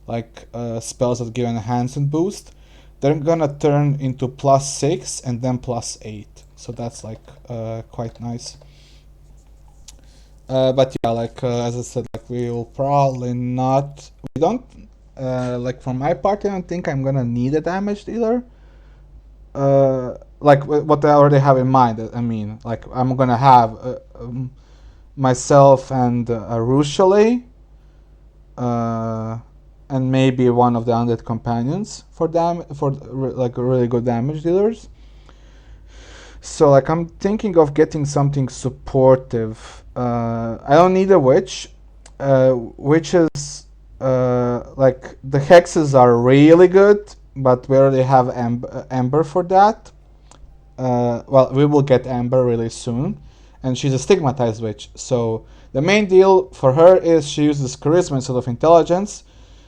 Speaker 1: like spells that give an enhancement boost, they're gonna turn into +6 and then +8. So that's like quite nice. But yeah, like as I said, like we will probably not. We don't like for my part. I don't think I'm gonna need a damage dealer. Like what I already have in mind. I mean, like I'm gonna have myself and Rushale, and maybe one of the undead companions for like really good damage dealers. So like I'm thinking of getting something supportive. I don't need a witch. Witches like the hexes are really good, but we already have Ember for that. Well, we will get Amber really soon, and she's a stigmatized witch. So the main deal for her is she uses charisma instead of intelligence.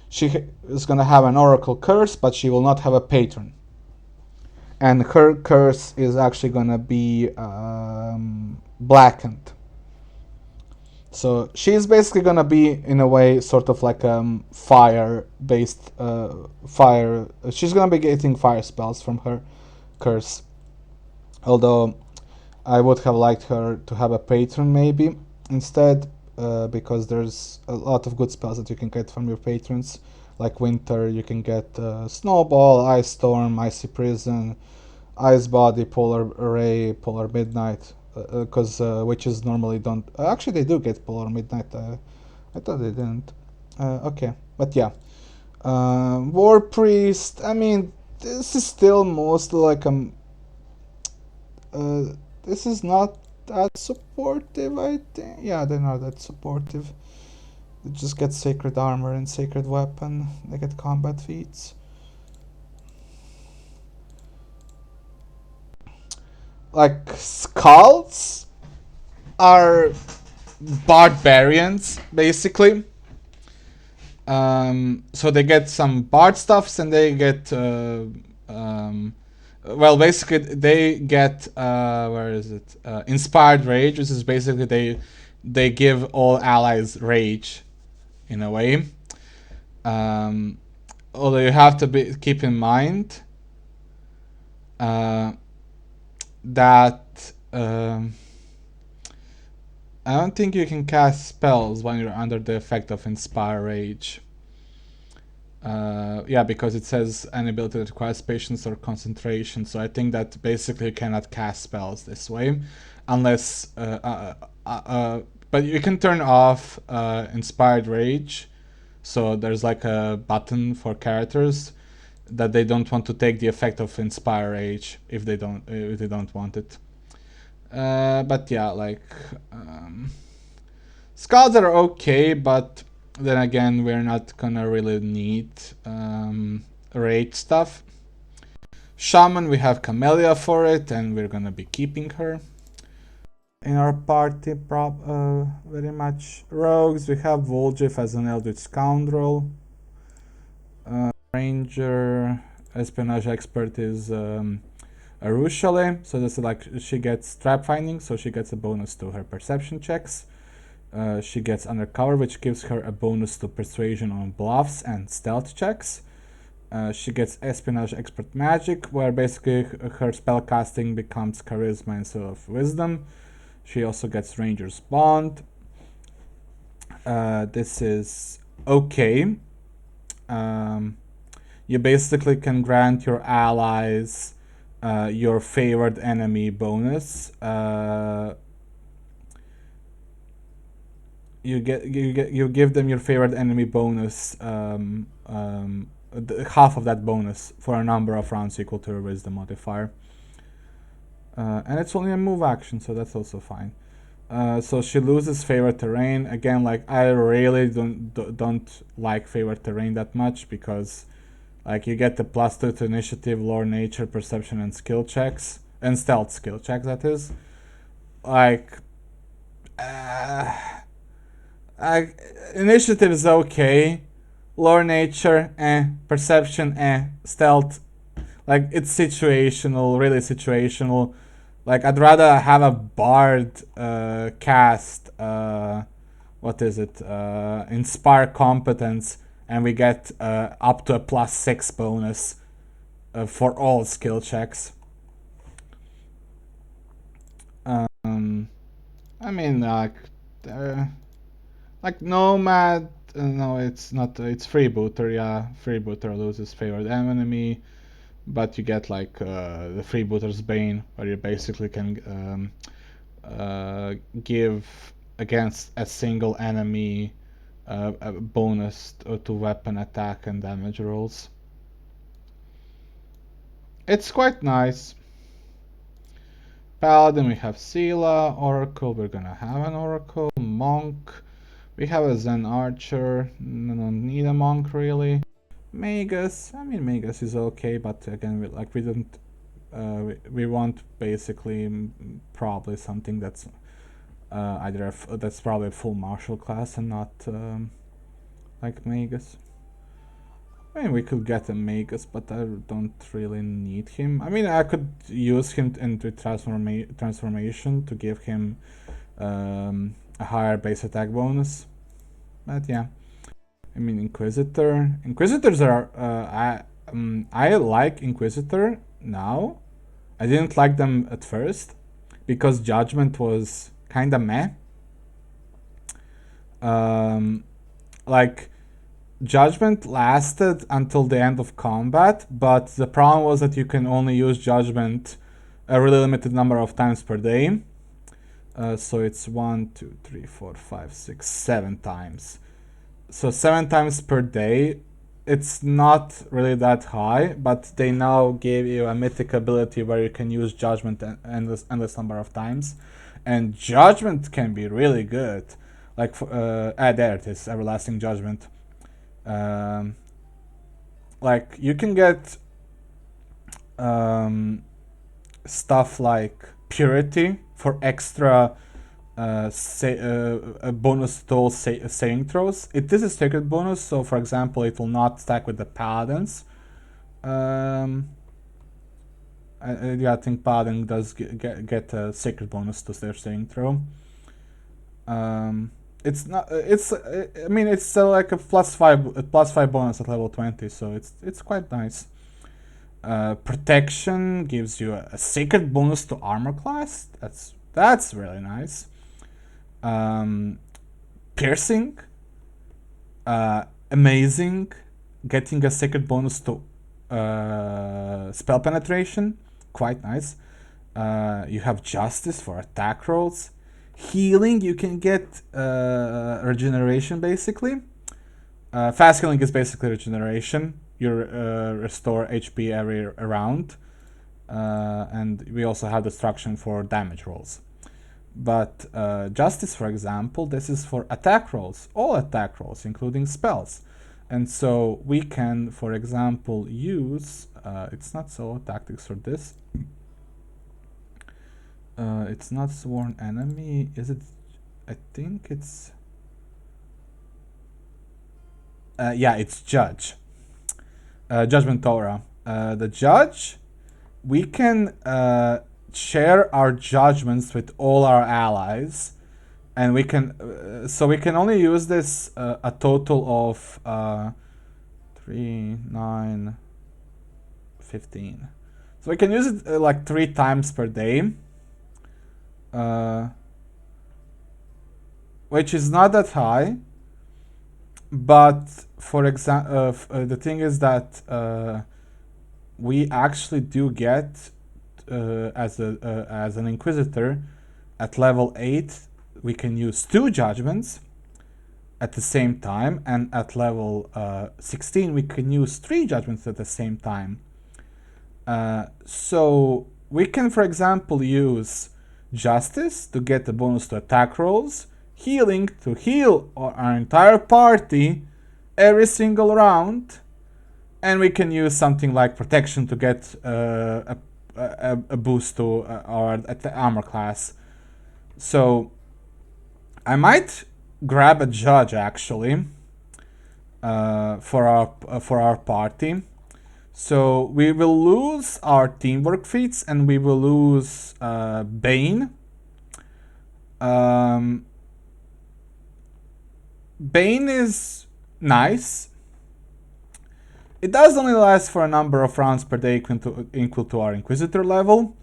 Speaker 1: She is gonna have an oracle curse, but she will not have a patron. And her curse is actually gonna be blackened. So she's basically gonna be in a way sort of like fire-based fire. She's gonna be getting fire spells from her curse. Although I would have liked her to have a patron maybe instead, because there's a lot of good spells that you can get from your patrons. Like winter, you can get snowball, ice storm, icy prison, ice body, polar ray, polar midnight. Because witches normally don't. Actually, they do get polar midnight. I thought they didn't. Okay, but yeah. War priest. I mean, this is still mostly like this is not that supportive, I think. Yeah, they're not that supportive. They just get sacred armor and sacred weapon. They get combat feats. Like, skulls are barbarians, basically. So they get some bard stuffs and they get well, basically they get where is it? Inspired rage, which is basically they give all allies rage, in a way. Although you have to keep in mind that I don't think you can cast spells when you're under the effect of Inspire Rage. Yeah, because it says an ability that requires patience or concentration, so I think that basically you cannot cast spells this way, unless... but you can turn off Inspired Rage, so there's like a button for characters that they don't want to take the effect of Inspire Rage if they don't want it. But yeah, like... Scouts are okay, but then again, we're not gonna really need raid stuff. Shaman, we have Camellia for it, and we're gonna be keeping her in our party very much. Rogues, we have Volgif as an Eldritch Scoundrel. Ranger, Espionage Expert is Arushale, so this is like she gets trap finding, so she gets a bonus to her perception checks. She gets undercover, which gives her a bonus to persuasion on bluffs and stealth checks. She gets espionage expert magic, where basically her spellcasting becomes charisma instead of wisdom. She also gets ranger's bond. This is okay. You basically can grant your allies your favored enemy bonus. You give them your favorite enemy bonus, half of that bonus for a number of rounds equal to your wisdom modifier. And it's only a move action, so that's also fine. So she loses favorite terrain again. Like, I really don't like favorite terrain that much, because like you get the +2 to initiative, lore, nature, perception, and skill checks, and stealth skill checks. That is like. Initiative is okay, lore, nature, perception, stealth, like it's situational, really situational. Like, I'd rather have a bard cast what is it, inspire competence, and we get up to a +6 bonus for all skill checks. I mean, like Nomad, no, it's not. It's Freebooter. Yeah, Freebooter loses favored enemy, but you get like the Freebooter's Bane, where you basically can give against a single enemy a bonus to weapon attack and damage rolls. It's quite nice. Paladin, we have Sela. Oracle, we're gonna have an Oracle. Monk, We have a Zen Archer, don't need a monk really. Magus, I mean Magus is okay, but again, we don't, we want basically probably something that's either that's probably a full martial class and not like Magus. I mean, we could get a Magus, but I don't really need him. I mean, I could use him into transformation to give him a higher base attack bonus. But yeah, I mean, Inquisitors are I like Inquisitor now. I didn't like them at first because Judgment was kinda meh. Like Judgment lasted until the end of combat, but the problem was that you can only use Judgment a really limited number of times per day. So it's 1, 2, 3, 4, 5, 6, 7 times. So 7 times per day. It's not really that high, but they now gave you a mythic ability where you can use Judgment endless number of times, and Judgment can be really good. Like there it is, Everlasting Judgment. Like you can get stuff like Purity for extra a bonus to all saving throws. It is a sacred bonus, so for example, it will not stack with the paladins. I think paladin does get a sacred bonus to their saving throw. It's not. It's. I mean, it's like a +5 bonus at level 20, so it's quite nice. Protection gives you a sacred bonus to armor class. That's really nice. Piercing, amazing. Getting a sacred bonus to spell penetration, quite nice. You have Justice for attack rolls. Healing, you can get regeneration basically. Fast healing is basically regeneration. You restore HP every round. And we also have destruction for damage rolls. But Justice, for example, this is for attack rolls, all attack rolls, including spells. And so we can, for example, use, it's not solo tactics for this. It's not Sworn Enemy, is it? I think it's... yeah, it's Judge. Judgment Aura. The Judge, we can share our judgments with all our allies, and we can so we can only use this a total of 3, 9, 15. So we can use it like 3 times per day, which is not that high, but for example, the thing is that we actually do get as an Inquisitor at level 8 we can use 2 judgments at the same time, and at level 16 we can use 3 judgments at the same time. So we can, for example, use Justice to get a bonus to attack rolls, Healing to heal our entire party every single round, and we can use something like Protection to get a boost to our armor class. So I might grab a Judge actually for our party. So we will lose our teamwork feats and we will lose Bane. Bane is nice. It does only last for a number of rounds per day equal to our Inquisitor level.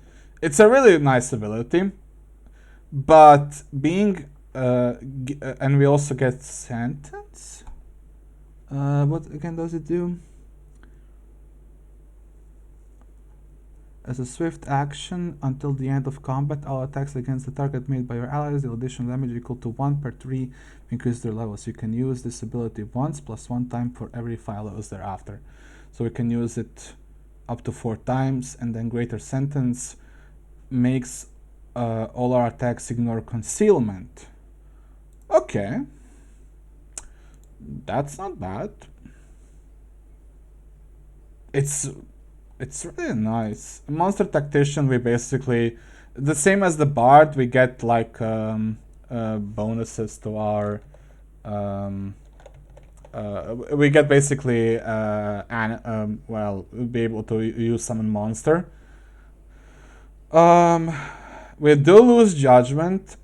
Speaker 1: It's a really nice ability, but being and we also get Sentence. What again does it do? As a swift action, until the end of combat, all attacks against the target made by your allies deal additional damage equal to 1 per 3 Inquisitor levels. You can use this ability once plus 1 time for every 5 levels thereafter. So we can use it up to 4 times, and then Greater Sentence makes all our attacks ignore concealment. Okay. That's not bad. It's really nice. Monster Tactician, we basically the same as the Bard. We get like bonuses to our. We get basically well, we'll be able to use summon monster. We do lose judgment,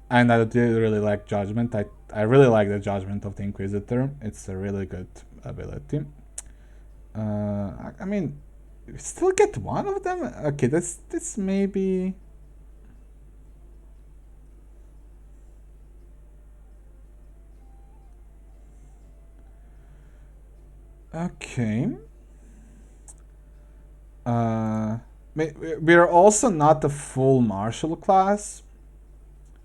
Speaker 1: and I do really like judgment. I really like the judgment of the Inquisitor. It's a really good ability. I mean, we still get one of them. Okay, this maybe. Okay. We're also not a full martial class.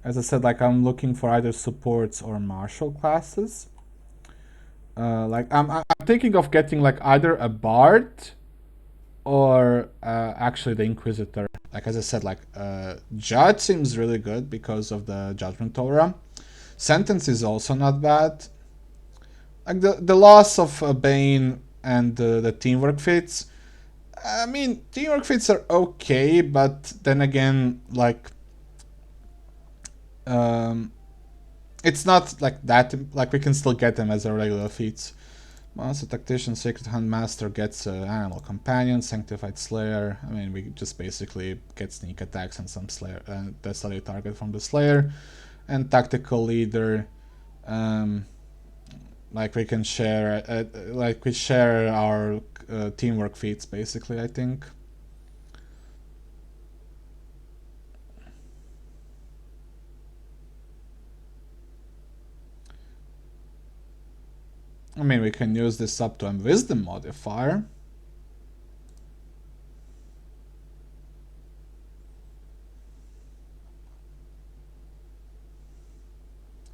Speaker 1: As I said, like I'm looking for either supports or martial classes. Like I'm thinking of getting like either a bard or actually the Inquisitor. Like as I said, like Judge seems really good because of the Judgment Aura. Sentence is also not bad. Like the loss of Bane and the teamwork feats. I mean, teamwork feats are okay, but then again, like it's not like that. Like we can still get them as a regular feats. Monster Tactician, Sacred Hunt Master gets Animal Companion, Sanctified Slayer. I mean, we just basically get sneak attacks and some Slayer, the Slayer target from the Slayer, and Tactical Leader. Like we can share, like we share our teamwork feats basically. I think. I mean, we can use this up to a Wisdom modifier.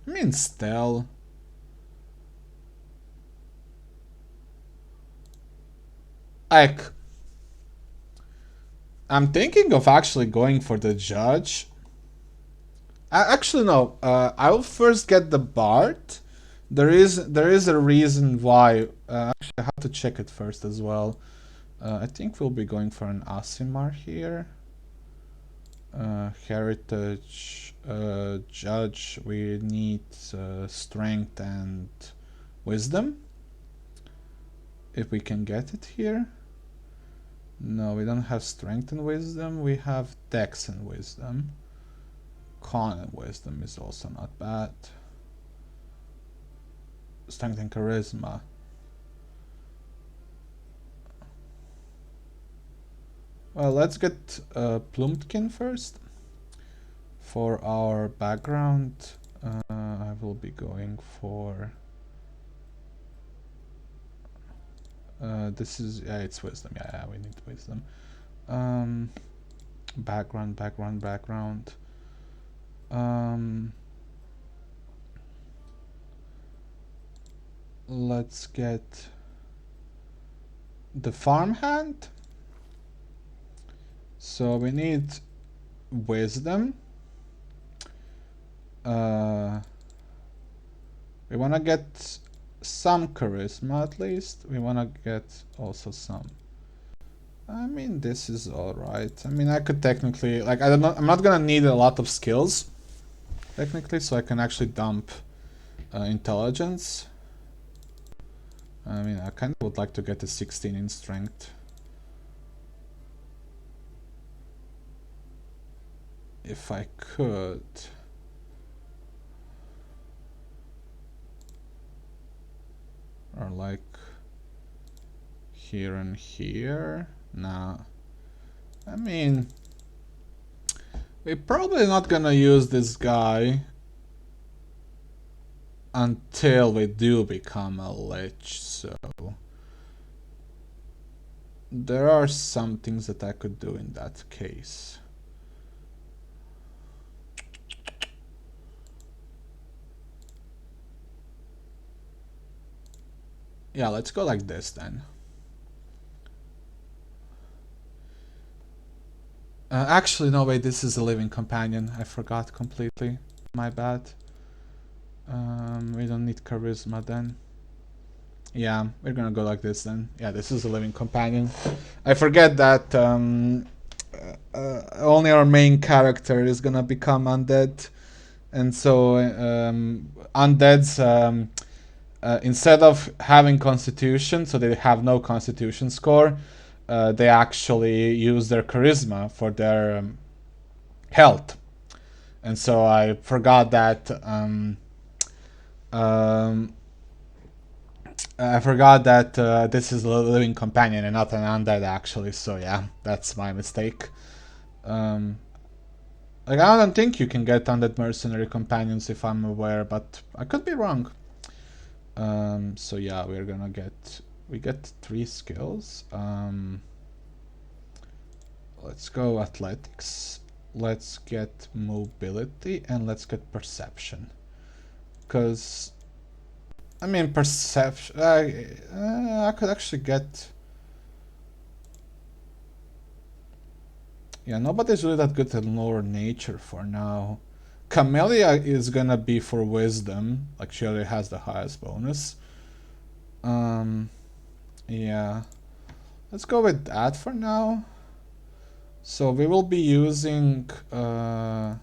Speaker 1: I mean, still. Like, I'm thinking of actually going for the Judge. Actually, no. I will first get the Bard. There is a reason why. Actually, I have to check it first as well. I think we'll be going for an Aasimar here. Heritage, Judge. We need Strength and Wisdom. If we can get it here. No, we don't have Strength and Wisdom. We have Dex and Wisdom. Con and Wisdom is also not bad. Strength and Charisma. Well, let's get Plumpkin first. For our background, I will be going for... this is... yeah, it's Wisdom. Yeah, we need Wisdom. Background. Let's get the farmhand. So we need Wisdom. We want to get some charisma at least. We want to get also some. I mean, this is alright. I mean, I could technically, like, I'm not gonna need a lot of skills, technically, so I can actually dump intelligence. I mean, I kind of would like to get a 16 in strength. If I could. Or like here and here. Nah. I mean, we're probably not gonna use this guy until we do become a Lich, so there are some things that I could do in that case. Yeah, let's go like this then. Actually, no, wait, this is a living companion. I forgot completely. My bad. We don't need charisma then. Yeah, we're gonna go like this then. Yeah, this is a living companion. I forget that only our main character is gonna become undead, and so undeads instead of having constitution, so they have no constitution score, they actually use their charisma for their health. And so I forgot that this is a living companion and not an undead actually. So yeah, that's my mistake. Like I don't think you can get undead mercenary companions if I'm aware, but I could be wrong. So yeah, we get 3 skills. Let's go athletics. Let's get mobility and let's get perception. Because I mean perception. I could actually get. Yeah, nobody's really that good at lower nature for now. Camellia is gonna be for wisdom, like she already has the highest bonus. Yeah. Let's go with that for now. So we will be using well,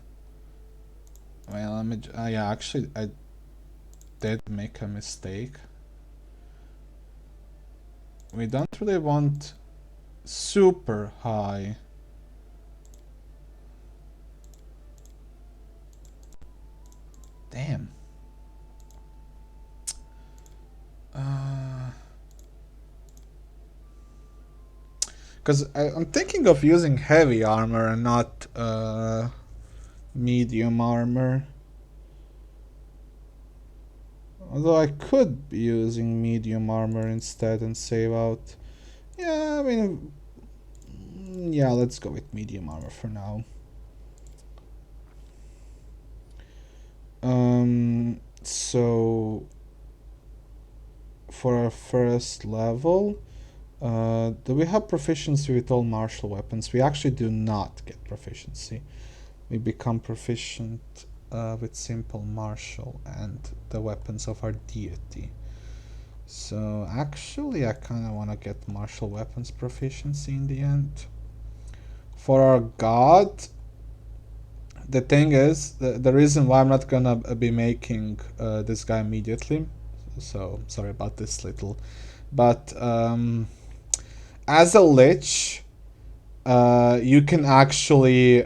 Speaker 1: let me yeah, actually I did make a mistake. We don't really want super high. Damn. Because I'm thinking of using heavy armor and not medium armor. Although I could be using medium armor instead and save out. Yeah, I mean, yeah, let's go with medium armor for now. So for our first level, do we have proficiency with all martial weapons? We actually do not get proficiency. We become proficient with simple martial and the weapons of our deity. So actually I kind of want to get martial weapons proficiency in the end. For our god, the thing is, the reason why I'm not gonna be making this guy immediately, so sorry about this little, but as a Lich, you can actually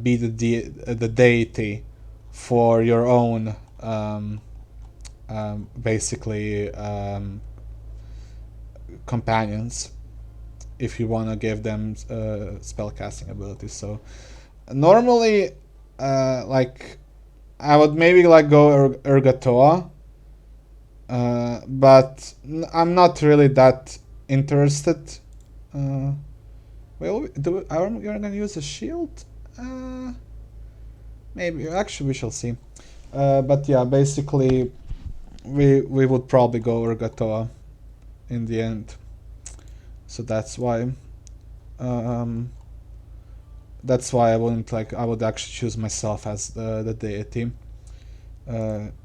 Speaker 1: be the deity for your own basically companions if you want to give them spellcasting abilities. So normally like I would maybe like go Urgatoa, but I'm not really that interested. Well, are we gonna use a shield? Maybe. Actually, we shall see. But yeah, basically, we would probably go Urgatoa in the end. So that's why. That's why I wouldn't like. I would actually choose myself as the deity,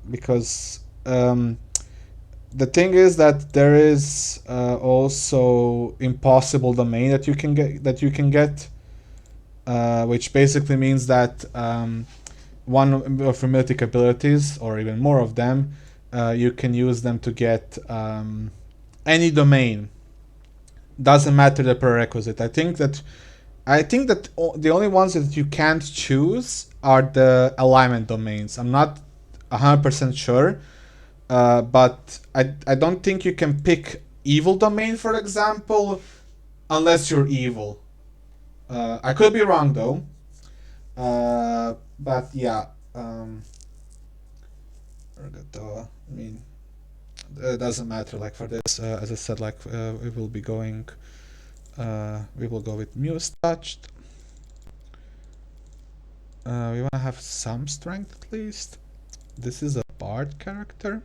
Speaker 1: because the thing is that there is also impossible domain that you can get, which basically means that one of your mythic abilities, or even more of them, you can use them to get any domain. Doesn't matter the prerequisite. I think that the only ones that you can't choose are the alignment domains. I'm not 100% sure, but I don't think you can pick evil domain, for example, unless you're evil. I could be wrong though. But yeah, I mean, it doesn't matter. Like for this, as I said, like we will be going. We will go with Muse Touched. We want to have some strength at least. This is a bard character.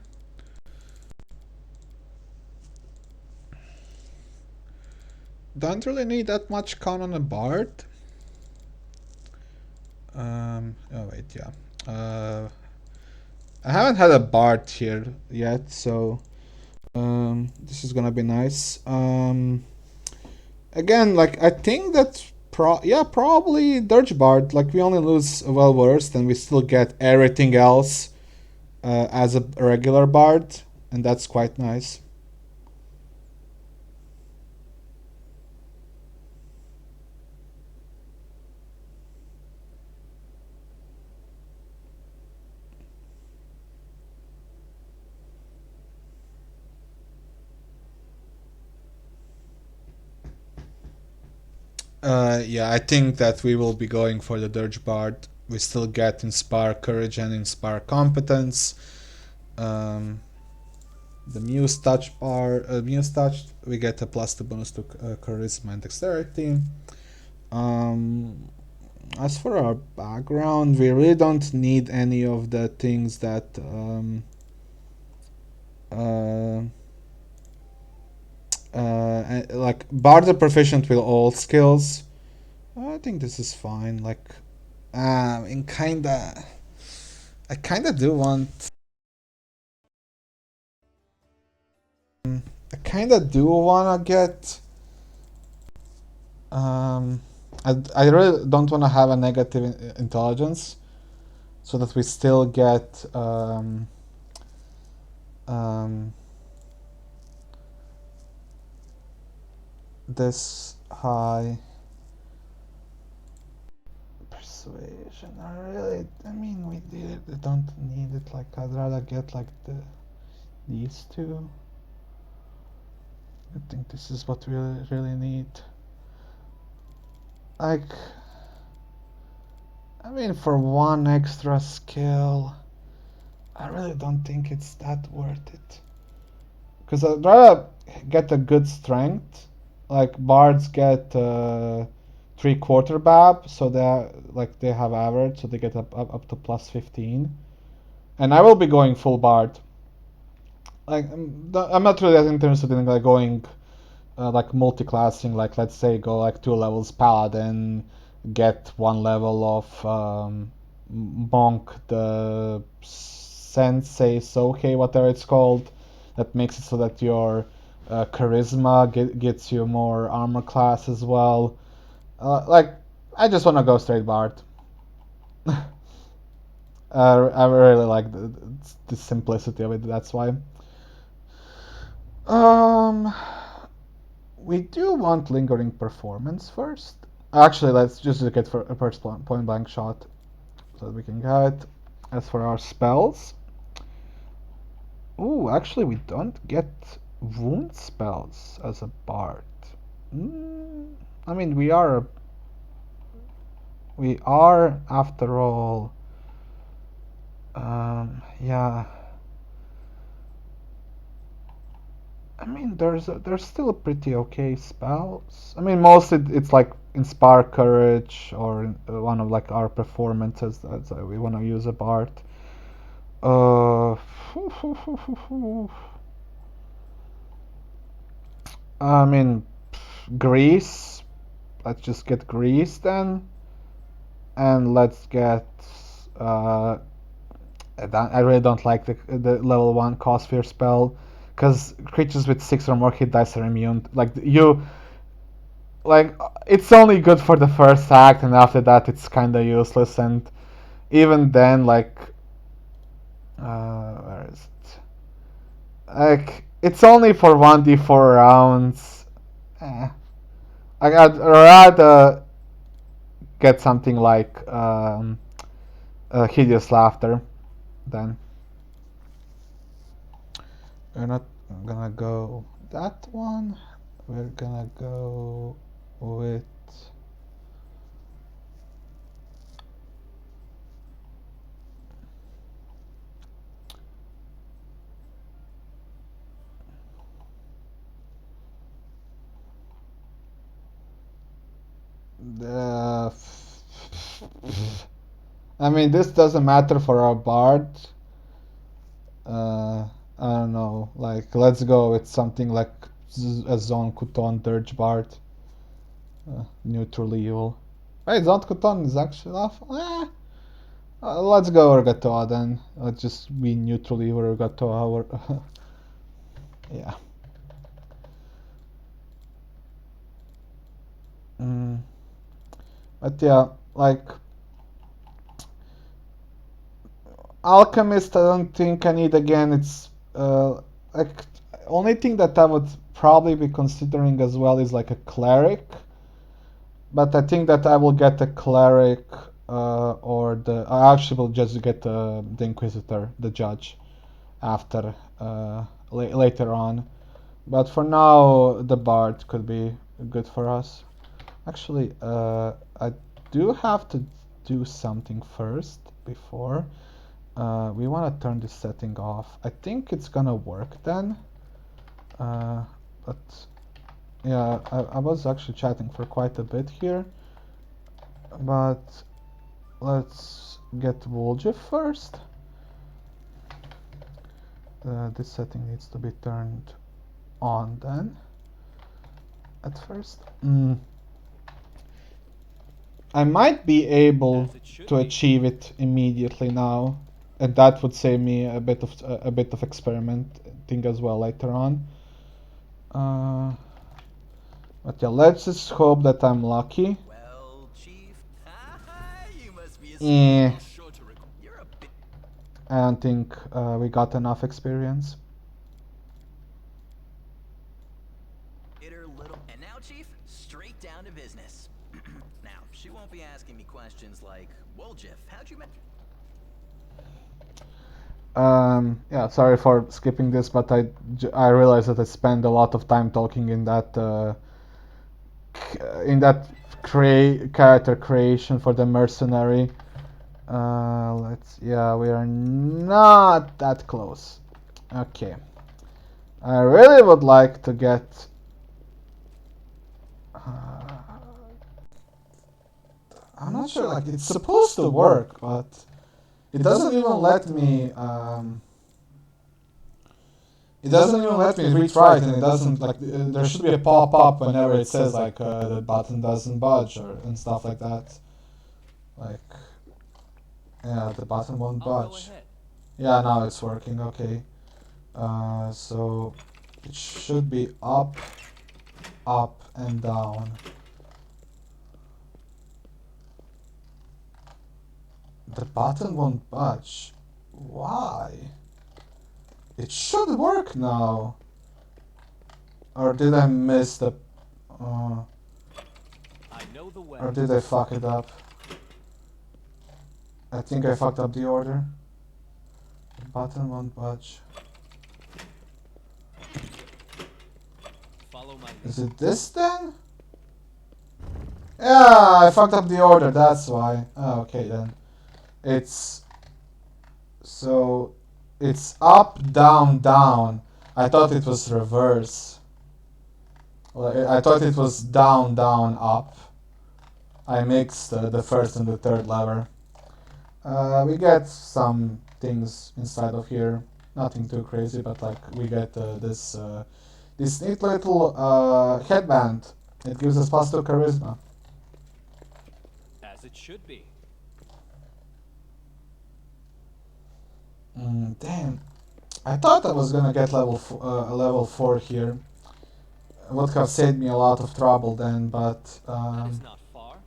Speaker 1: Don't really need that much con on a bard. Oh wait, yeah. I haven't had a bard here yet, so this is gonna be nice. Again, like I think that probably Dirge Bard. Like we only lose well versed, and we still get everything else as a regular bard, and that's quite nice. Yeah, I think that we will be going for the Dirge Bard. We still get Inspire Courage and Inspire Competence. The Muse Touch, we get a +2 bonus to Charisma and Dexterity. As for our background, we really don't need any of the things that like bards are proficient with all skills. I think this is fine. Like, in I kinda do want. I kinda do wanna get. I really don't wanna have a negative intelligence, so that we still get this high persuasion. I mean, we did it. I don't need it. Like, I'd rather get like these two. I think this is what we really need. Like, I mean, for one extra skill, I really don't think it's that worth it. Because I'd rather get a good strength. Like, bards get 3/4 BAB, so they have average, so they get up to +15. And I will be going full bard. Like, I'm not really that interested in like going like multi-classing. Like, let's say go like 2 levels paladin, get 1 level of monk, the sensei sohei, whatever it's called, that makes it so that your charisma gets you more armor class as well. Like, I just want to go straight bard. I really like the simplicity of it. That's why. Um, we do want lingering performance first. Actually, let's just look at for a first point blank shot, so that we can get. As for our spells, ooh, actually we don't get wound spells as a bard. I mean, we are after all. Yeah. I mean, there's still pretty okay spells. I mean, mostly it's like Inspire Courage or one of like our performances that we want to use a bard. Uh, I mean, Grease. Let's just get Grease then, and let's get. I really don't like the level 1 Cause Fear spell, because creatures with 6 or more hit dice are immune. Like, it's only good for the first act, and after that it's kind of useless. And even then, like, where is it? Like, it's only for 1d4 rounds. I'd rather get something like Hideous Laughter then. We're not gonna go that one. We're gonna go with the. I mean, this doesn't matter for our bard. I don't know. Like, let's go with something like a Zon Kuton Dirge Bard. Neutral evil. Wait, Zon Kuton is actually off. Let's go Urgatoa then. Let's just be neutrally Urgatoa. Or yeah. But yeah, like Alchemist, I don't think I need again. It's like only thing that I would probably be considering as well is like a cleric. But I think that I will get a cleric or the. I actually will just get the Inquisitor, the judge, after later on. But for now, the Bard could be good for us. Actually, I do have to do something first before. We want to turn this setting off. I think it's gonna work then. But yeah, I was actually chatting for quite a bit here. But let's get Voljev first. This setting needs to be turned on then. At first. I might be able to achieve it immediately now, and that would save me a bit of experimenting as well later on. But yeah, let's just hope that I'm lucky.
Speaker 10: Well, Chief, you must be a
Speaker 1: Eh,
Speaker 10: sure to You're a bit
Speaker 1: I don't think we got enough experience.
Speaker 10: bitter little. And now, Chief, straight down to business. Now, she won't be asking me questions like, "Well, Jeff, how'd you met?"
Speaker 1: Yeah, sorry for skipping this, but I realized that I spent a lot of time talking in that character creation for the mercenary. Yeah, we are not that close. Okay. I really would like to get I'm not sure, like, it's supposed to work, but it doesn't even let me, retry it, and it doesn't, like, there should be a pop-up whenever it says, like, the button doesn't budge, and stuff like that. Like, yeah, the button won't budge. Yeah, now it's working, okay. So, it should be up, up, and down. The button won't budge. Why? It should work now. Or did I miss the...
Speaker 2: I know the way.
Speaker 1: or did I fuck it up? I think I fucked up the order. The button won't budge.
Speaker 2: Follow my lead.
Speaker 1: Is it this then? Yeah, I fucked up the order, that's why. Oh, okay then. It's... So... It's up, down, down. I thought it was reverse. Well, I thought it was down, down, up. I mixed the first and the third lever. We get some things inside of here. Nothing too crazy, but like we get this neat little headband. It gives us +2 charisma.
Speaker 2: As it should be.
Speaker 1: Damn. I thought I was gonna get level 4 here. It would have saved me a lot of trouble then, but
Speaker 2: That is not far.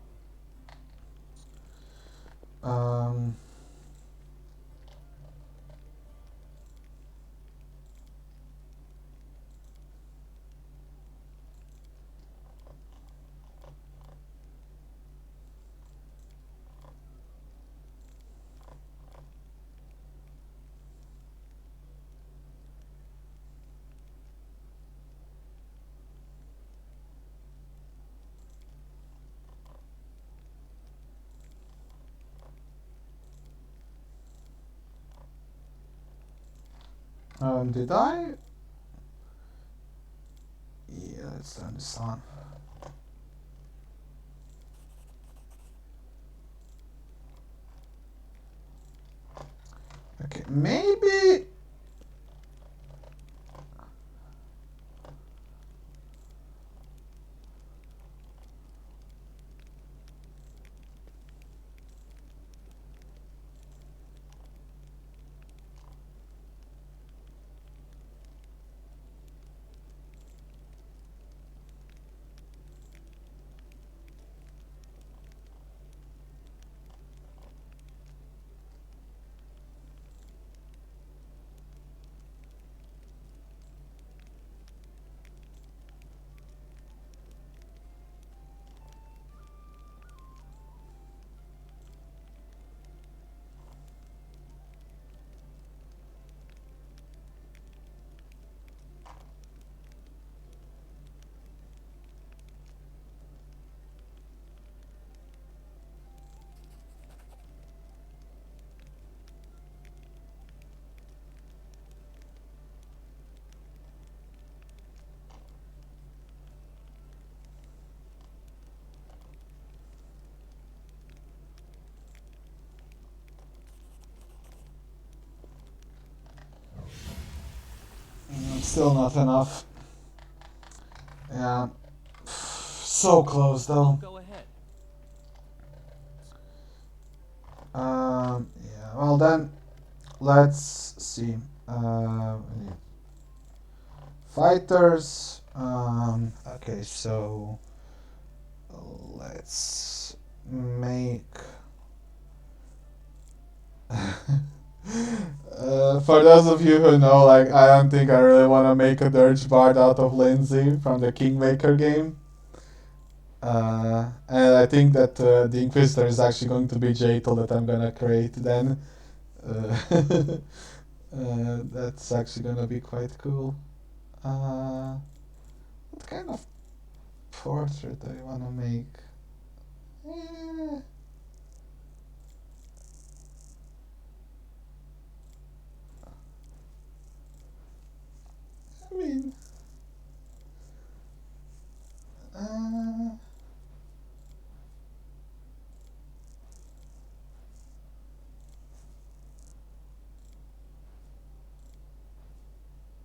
Speaker 1: Did I? Yeah, let's turn this on. Okay, maybe... still not enough. Yeah. So close though.
Speaker 2: Go ahead.
Speaker 1: Yeah, well then, let's see. We need fighters. Okay, so let's make. For those of you who know, like, I don't think I really want to make a Dirge Bard out of Lindsay from the Kingmaker game. And I think that the Inquisitor is actually going to be Jatel that I'm gonna create then. That's actually gonna be quite cool. What kind of portrait do I wanna make? Eh, I mean, uh,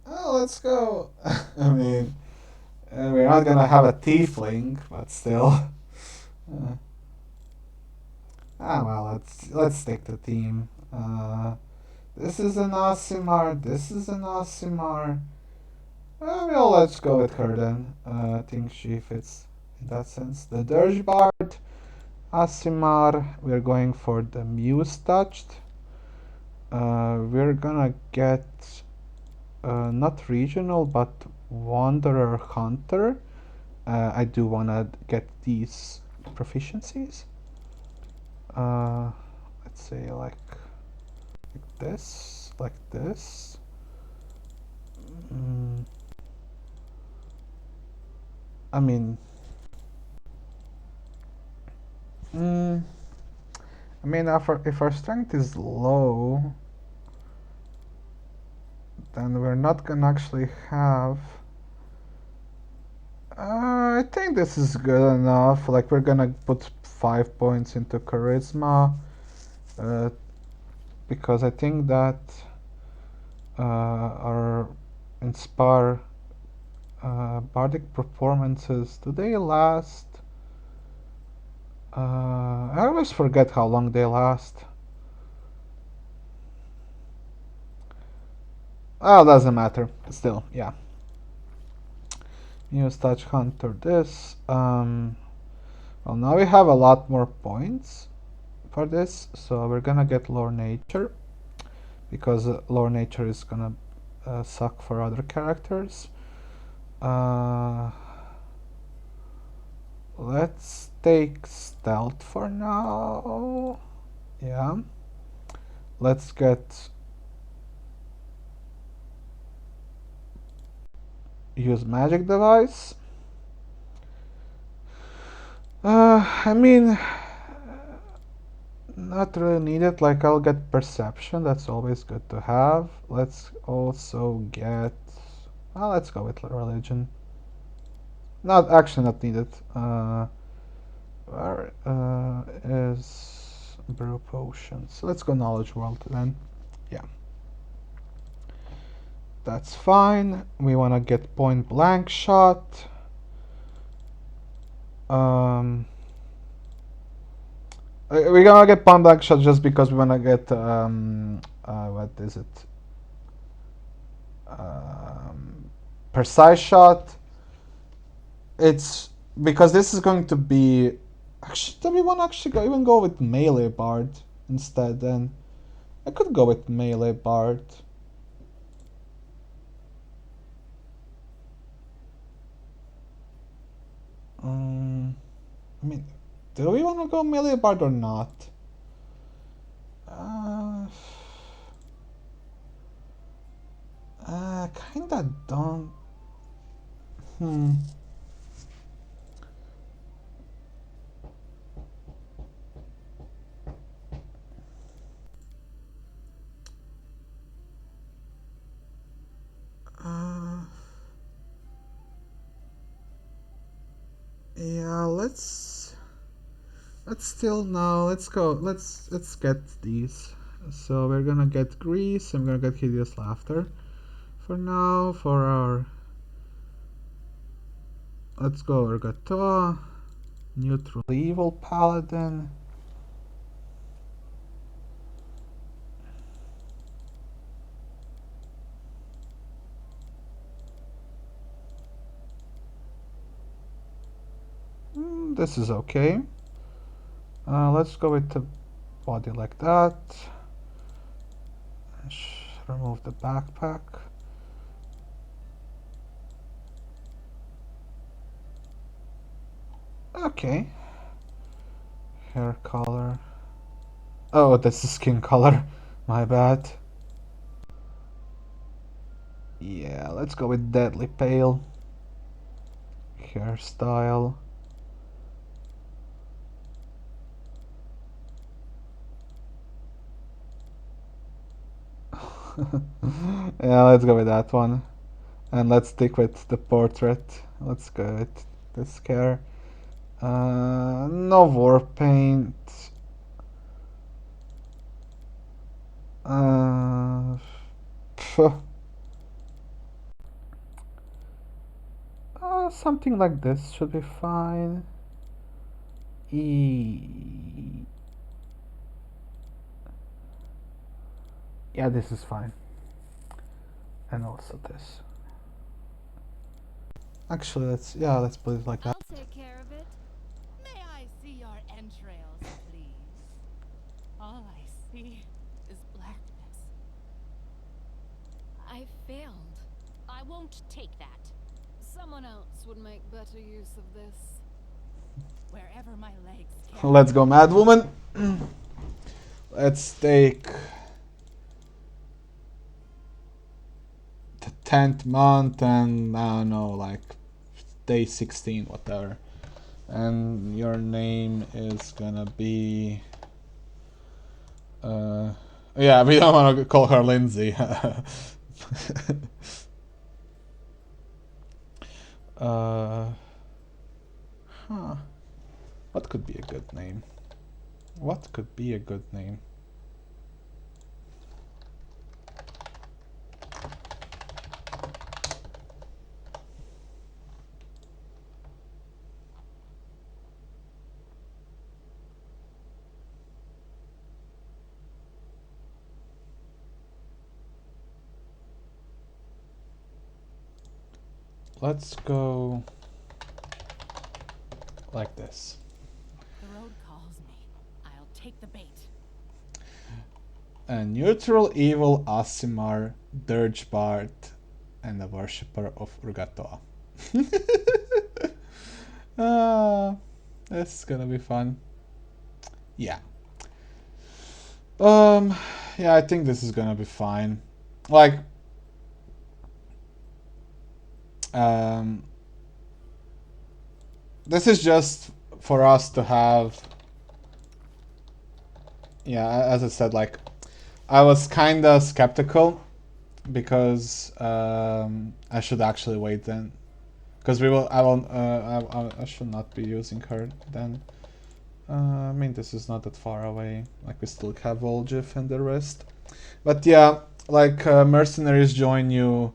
Speaker 1: oh, let's go. I mean, we're not gonna have a tiefling, but still. Well, let's stick to theme. This is an Aasimar. This is an Aasimar. Well, let's go with her then. I think she fits in that sense. The Dirge Bard, Aasimar. We're going for the Muse Touched. We're gonna get not regional but Wanderer Hunter. I do wanna get these proficiencies. Let's say like this, like this. I mean, if our strength is low, then we're not gonna actually have. I think this is good enough. Like, we're gonna put 5 points into charisma, because I think that our inspire bardic performances, do they last? I always forget how long they last. Oh, doesn't matter. Still, yeah. Use touch hunter this. Well, now we have a lot more points for this, so we're gonna get lore nature, because lore nature is gonna suck for other characters. Let's take stealth for now. Yeah. Let's get use magic device. I mean, not really needed. Like, I'll get perception. That's always good to have. Let's also get. Well, let's go with religion. Not actually not needed. Where is brew potions? Let's go knowledge world then. Yeah. That's fine. We want to get point blank shot. We're gonna get point blank shot just because we want to get what is it? Precise shot. It's because this is going to be. Actually, do we want to actually even go with melee bard instead? Then I could go with melee bard. I mean, do we want to go melee bard or not? Kinda don't. Yeah, let's still no. Let's go. Let's get these. So we're gonna get Grease. I'm gonna get Hideous Laughter. for now, for our... Let's go Urgatoa, neutral evil paladin. This is okay. Let's go with the body like that. Remove the backpack. Okay. Hair color. Oh, that's the skin color. My bad. Yeah, let's go with deadly pale. Hairstyle. Yeah, let's go with that one. And let's stick with the portrait. Let's go with this hair. No war paint. Something like this should be fine. Yeah, this is fine. And also this. Actually, let's put it like that.
Speaker 11: I'll take care of it. May I see your entrails, please? All I see is blackness.
Speaker 7: I failed.
Speaker 11: I won't take that.
Speaker 7: Someone else would make better use of this.
Speaker 11: Wherever my legs carry
Speaker 1: Let's go, Mad Woman. Let's take the 10th month and I don't know, like day 16, whatever. And your name is gonna be yeah, we don't want to call her Lindsay. What could be a good name? What could be a good name? Let's go like this.
Speaker 11: The road calls me. I'll take the bait.
Speaker 1: A neutral evil Aasimar, Dirge Bard, and a worshipper of Urgatoa. This is gonna be fun. Yeah. Yeah, I think this is gonna be fine. Like, this is just for us to have. Yeah, as I said, like, I was kinda skeptical because I should actually wait then, because I should not be using her then. I mean, this is not that far away. Like, we still have Volgif and the rest. But yeah, like, mercenaries join you.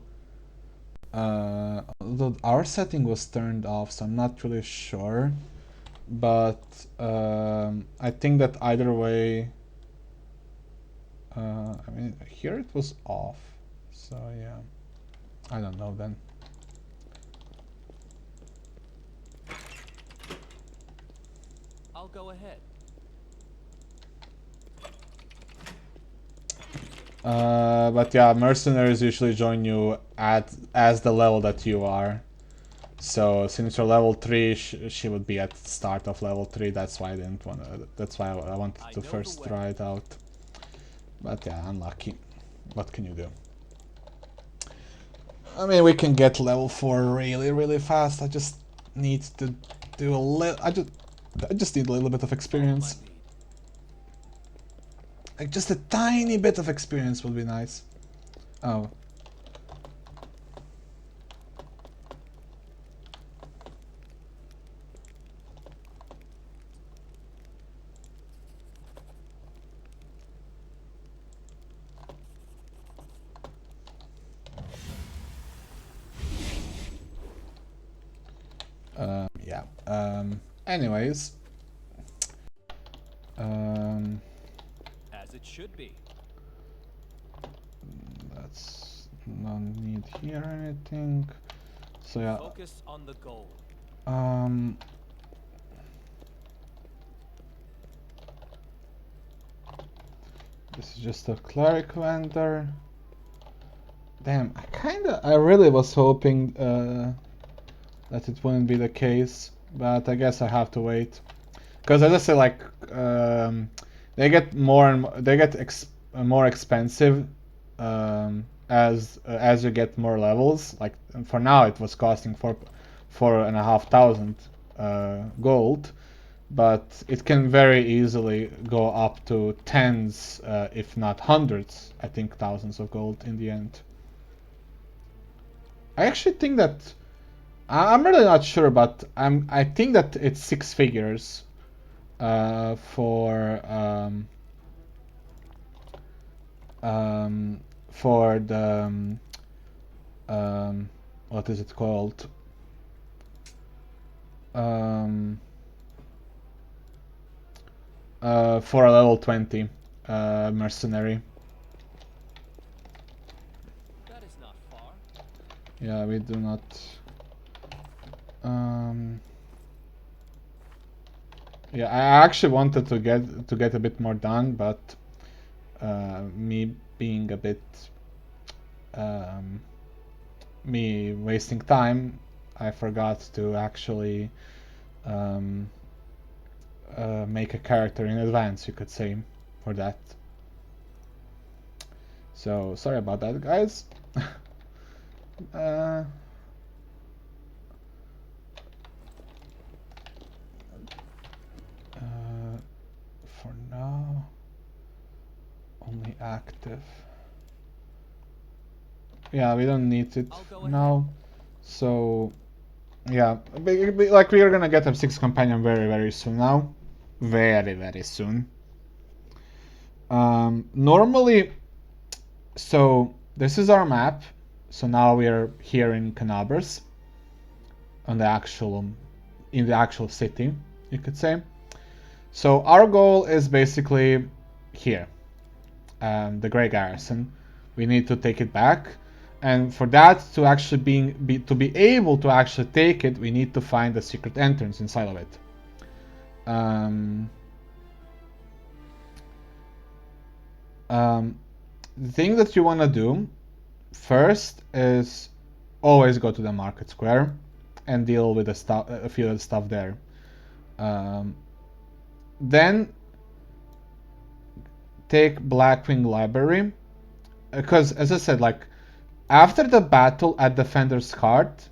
Speaker 1: Although our setting was turned off, so I'm not really sure. But I think that either way, I mean, here it was off. So yeah, I don't know then.
Speaker 2: I'll go ahead.
Speaker 1: But yeah, mercenaries usually join you as the level that you are. So since you're level 3, she would be at the start of level 3. That's why I didn't want to. That's why I wanted to first try it out. But yeah, unlucky. What can you do? I mean, we can get level 4 really, really fast. I just need to do a little. I just need a little bit of experience. Like, just a tiny bit of experience would be nice. Oh. Anyways,
Speaker 2: As it should be.
Speaker 1: let's not need here anything. So yeah.
Speaker 2: Focus on the goal.
Speaker 1: This is just a cleric vendor. Damn, I really was hoping that it wouldn't be the case, but I guess I have to wait. Because as I say, like they get more and they get more expensive as you get more levels. Like for now, it was costing 4,500 gold, but it can very easily go up to tens, if not hundreds, I think thousands of gold in the end. I actually think that I'm really not sure, but I think that it's 6 figures for the what is it called? For a level 20 mercenary.
Speaker 2: That is not far.
Speaker 1: Yeah, we do not. Yeah, I actually wanted to get a bit more done, but me being a bit me wasting time, I forgot to actually make a character in advance, you could say, for that. So sorry about that, guys. For now, only active. Yeah, we don't need it now. So yeah, like we are gonna get a 6th companion very soon now. Very soon. Normally, so this is our map. So now we are here in Canabras, on the actual in the actual city, you could say. So our goal is basically here, the Grey Garrison. We need to take it back, and for that to actually to be able to actually take it, we need to find a secret entrance inside of it. The thing that you want to do first is always go to the market square and deal with a few of the stuff there. Then take Blackwing Library, because as I said, like after the battle at Defender's Cart,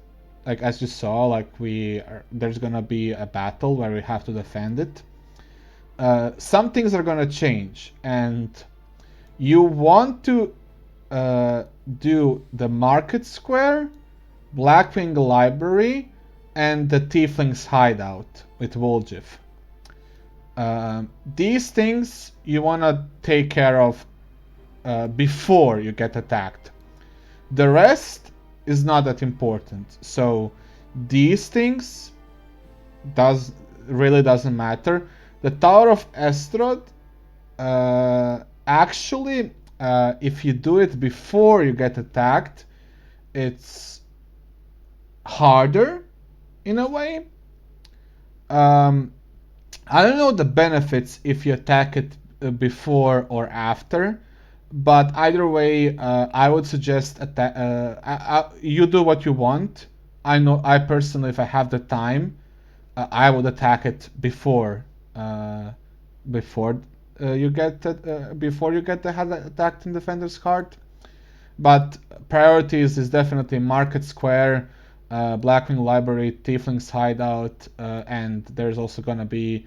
Speaker 1: like as you saw, like there's gonna be a battle where we have to defend it. Some things are gonna change, and you want to do the Market Square, Blackwing Library, and the Tiefling's Hideout with Woljif. These things you want to take care of before you get attacked. The rest is not that important. So these things really doesn't matter. The Tower of Estrod, actually, if you do it before you get attacked, it's harder in a way. I don't know the benefits if you attack it before or after, but either way, I would suggest you do what you want. I personally, if I have the time, I would attack it before you get the head attacked in Defender's Cart. But priorities is definitely Market Square, Blackwing Library, Tiefling's Hideout, and there's also gonna be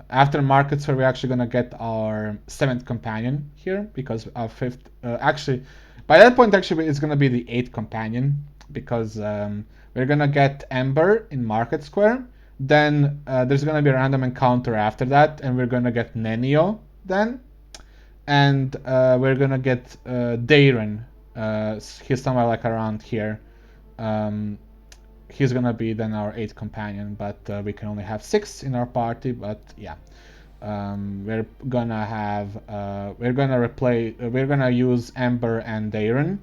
Speaker 1: after Market Square we're actually gonna get our 7th companion here, because our 5th actually by that point actually it's gonna be the 8th companion, because we're gonna get Ember in Market Square. Then there's gonna be a random encounter after that, and we're gonna get Nenio then, and we're gonna get Daren. He's somewhere like around here. he's gonna be then our 8th companion, but we can only have 6 in our party. But yeah, we're gonna have we're gonna use Ember and Darren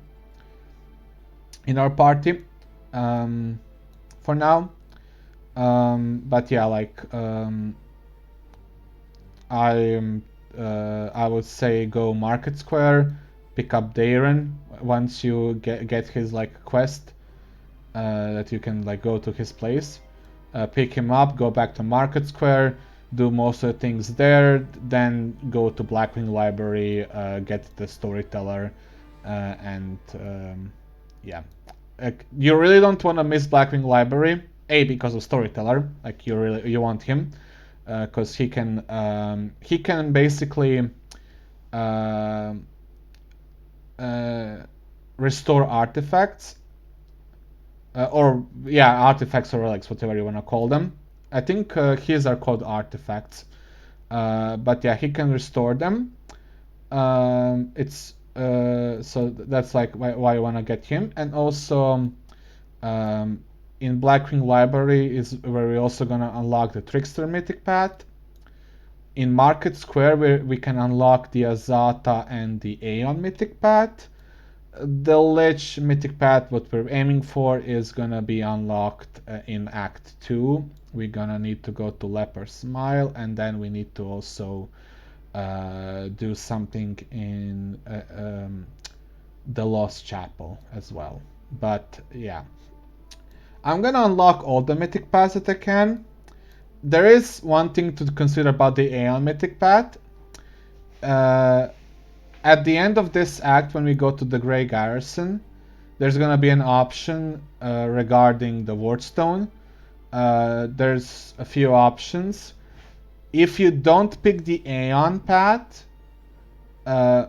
Speaker 1: in our party for now. But yeah, like I would say go Market Square, pick up Darren once you get his like quest that you can like go to his place, pick him up, go back to Market Square, do most of the things there, then go to Blackwing Library, get the Storyteller, and yeah. You really don't want to miss Blackwing Library, A, because of Storyteller, like you want him, because he can basically restore artifacts, artifacts or relics, whatever you want to call them. I think his are called artifacts, but yeah, he can restore them. It's so that's like why you want to get him, and also in Blackwing Library is where we're also gonna unlock the Trickster Mythic Path. In Market Square, we can unlock the Azata and the Aeon Mythic Path. The Lich Mythic Path, what we're aiming for, is gonna be unlocked in Act 2. We're gonna need to go to Leper Smile, and then we need to also do something in the Lost Chapel as well. But yeah, I'm gonna unlock all the Mythic Paths that I can. There is one thing to consider about the Aeon Mythic Path. At the end of this act, when we go to the Grey Garrison, there's gonna be an option regarding the Wardstone. There's a few options. If you don't pick the Aeon path, the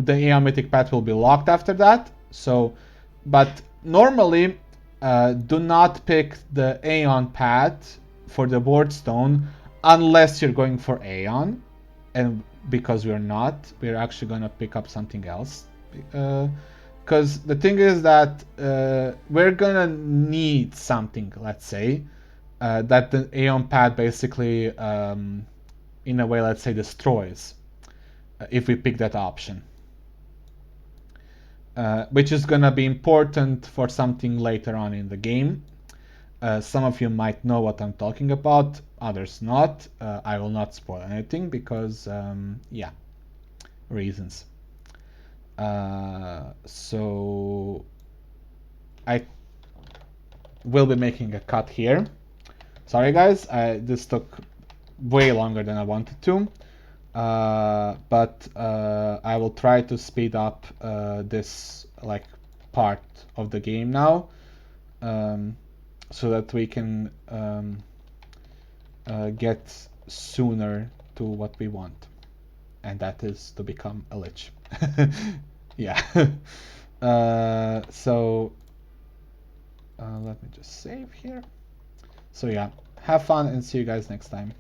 Speaker 1: Aeon Mythic path will be locked after that. So, but normally, do not pick the Aeon path for the Wardstone unless you're going for Aeon, and because we're actually gonna pick up something else. Because the thing is that we're gonna need something, let's say, that the Aeon pad basically, in a way, let's say, destroys if we pick that option. Which is gonna be important for something later on in the game. Some of you might know what I'm talking about, others not. I will not spoil anything because, yeah, reasons. So I will be making a cut here. Sorry guys, this took way longer than I wanted to. But I will try to speed up this like part of the game now, so that we can get sooner to what we want, and that is to become a Lich. Yeah. So let me just save here. So yeah, have fun and see you guys next time.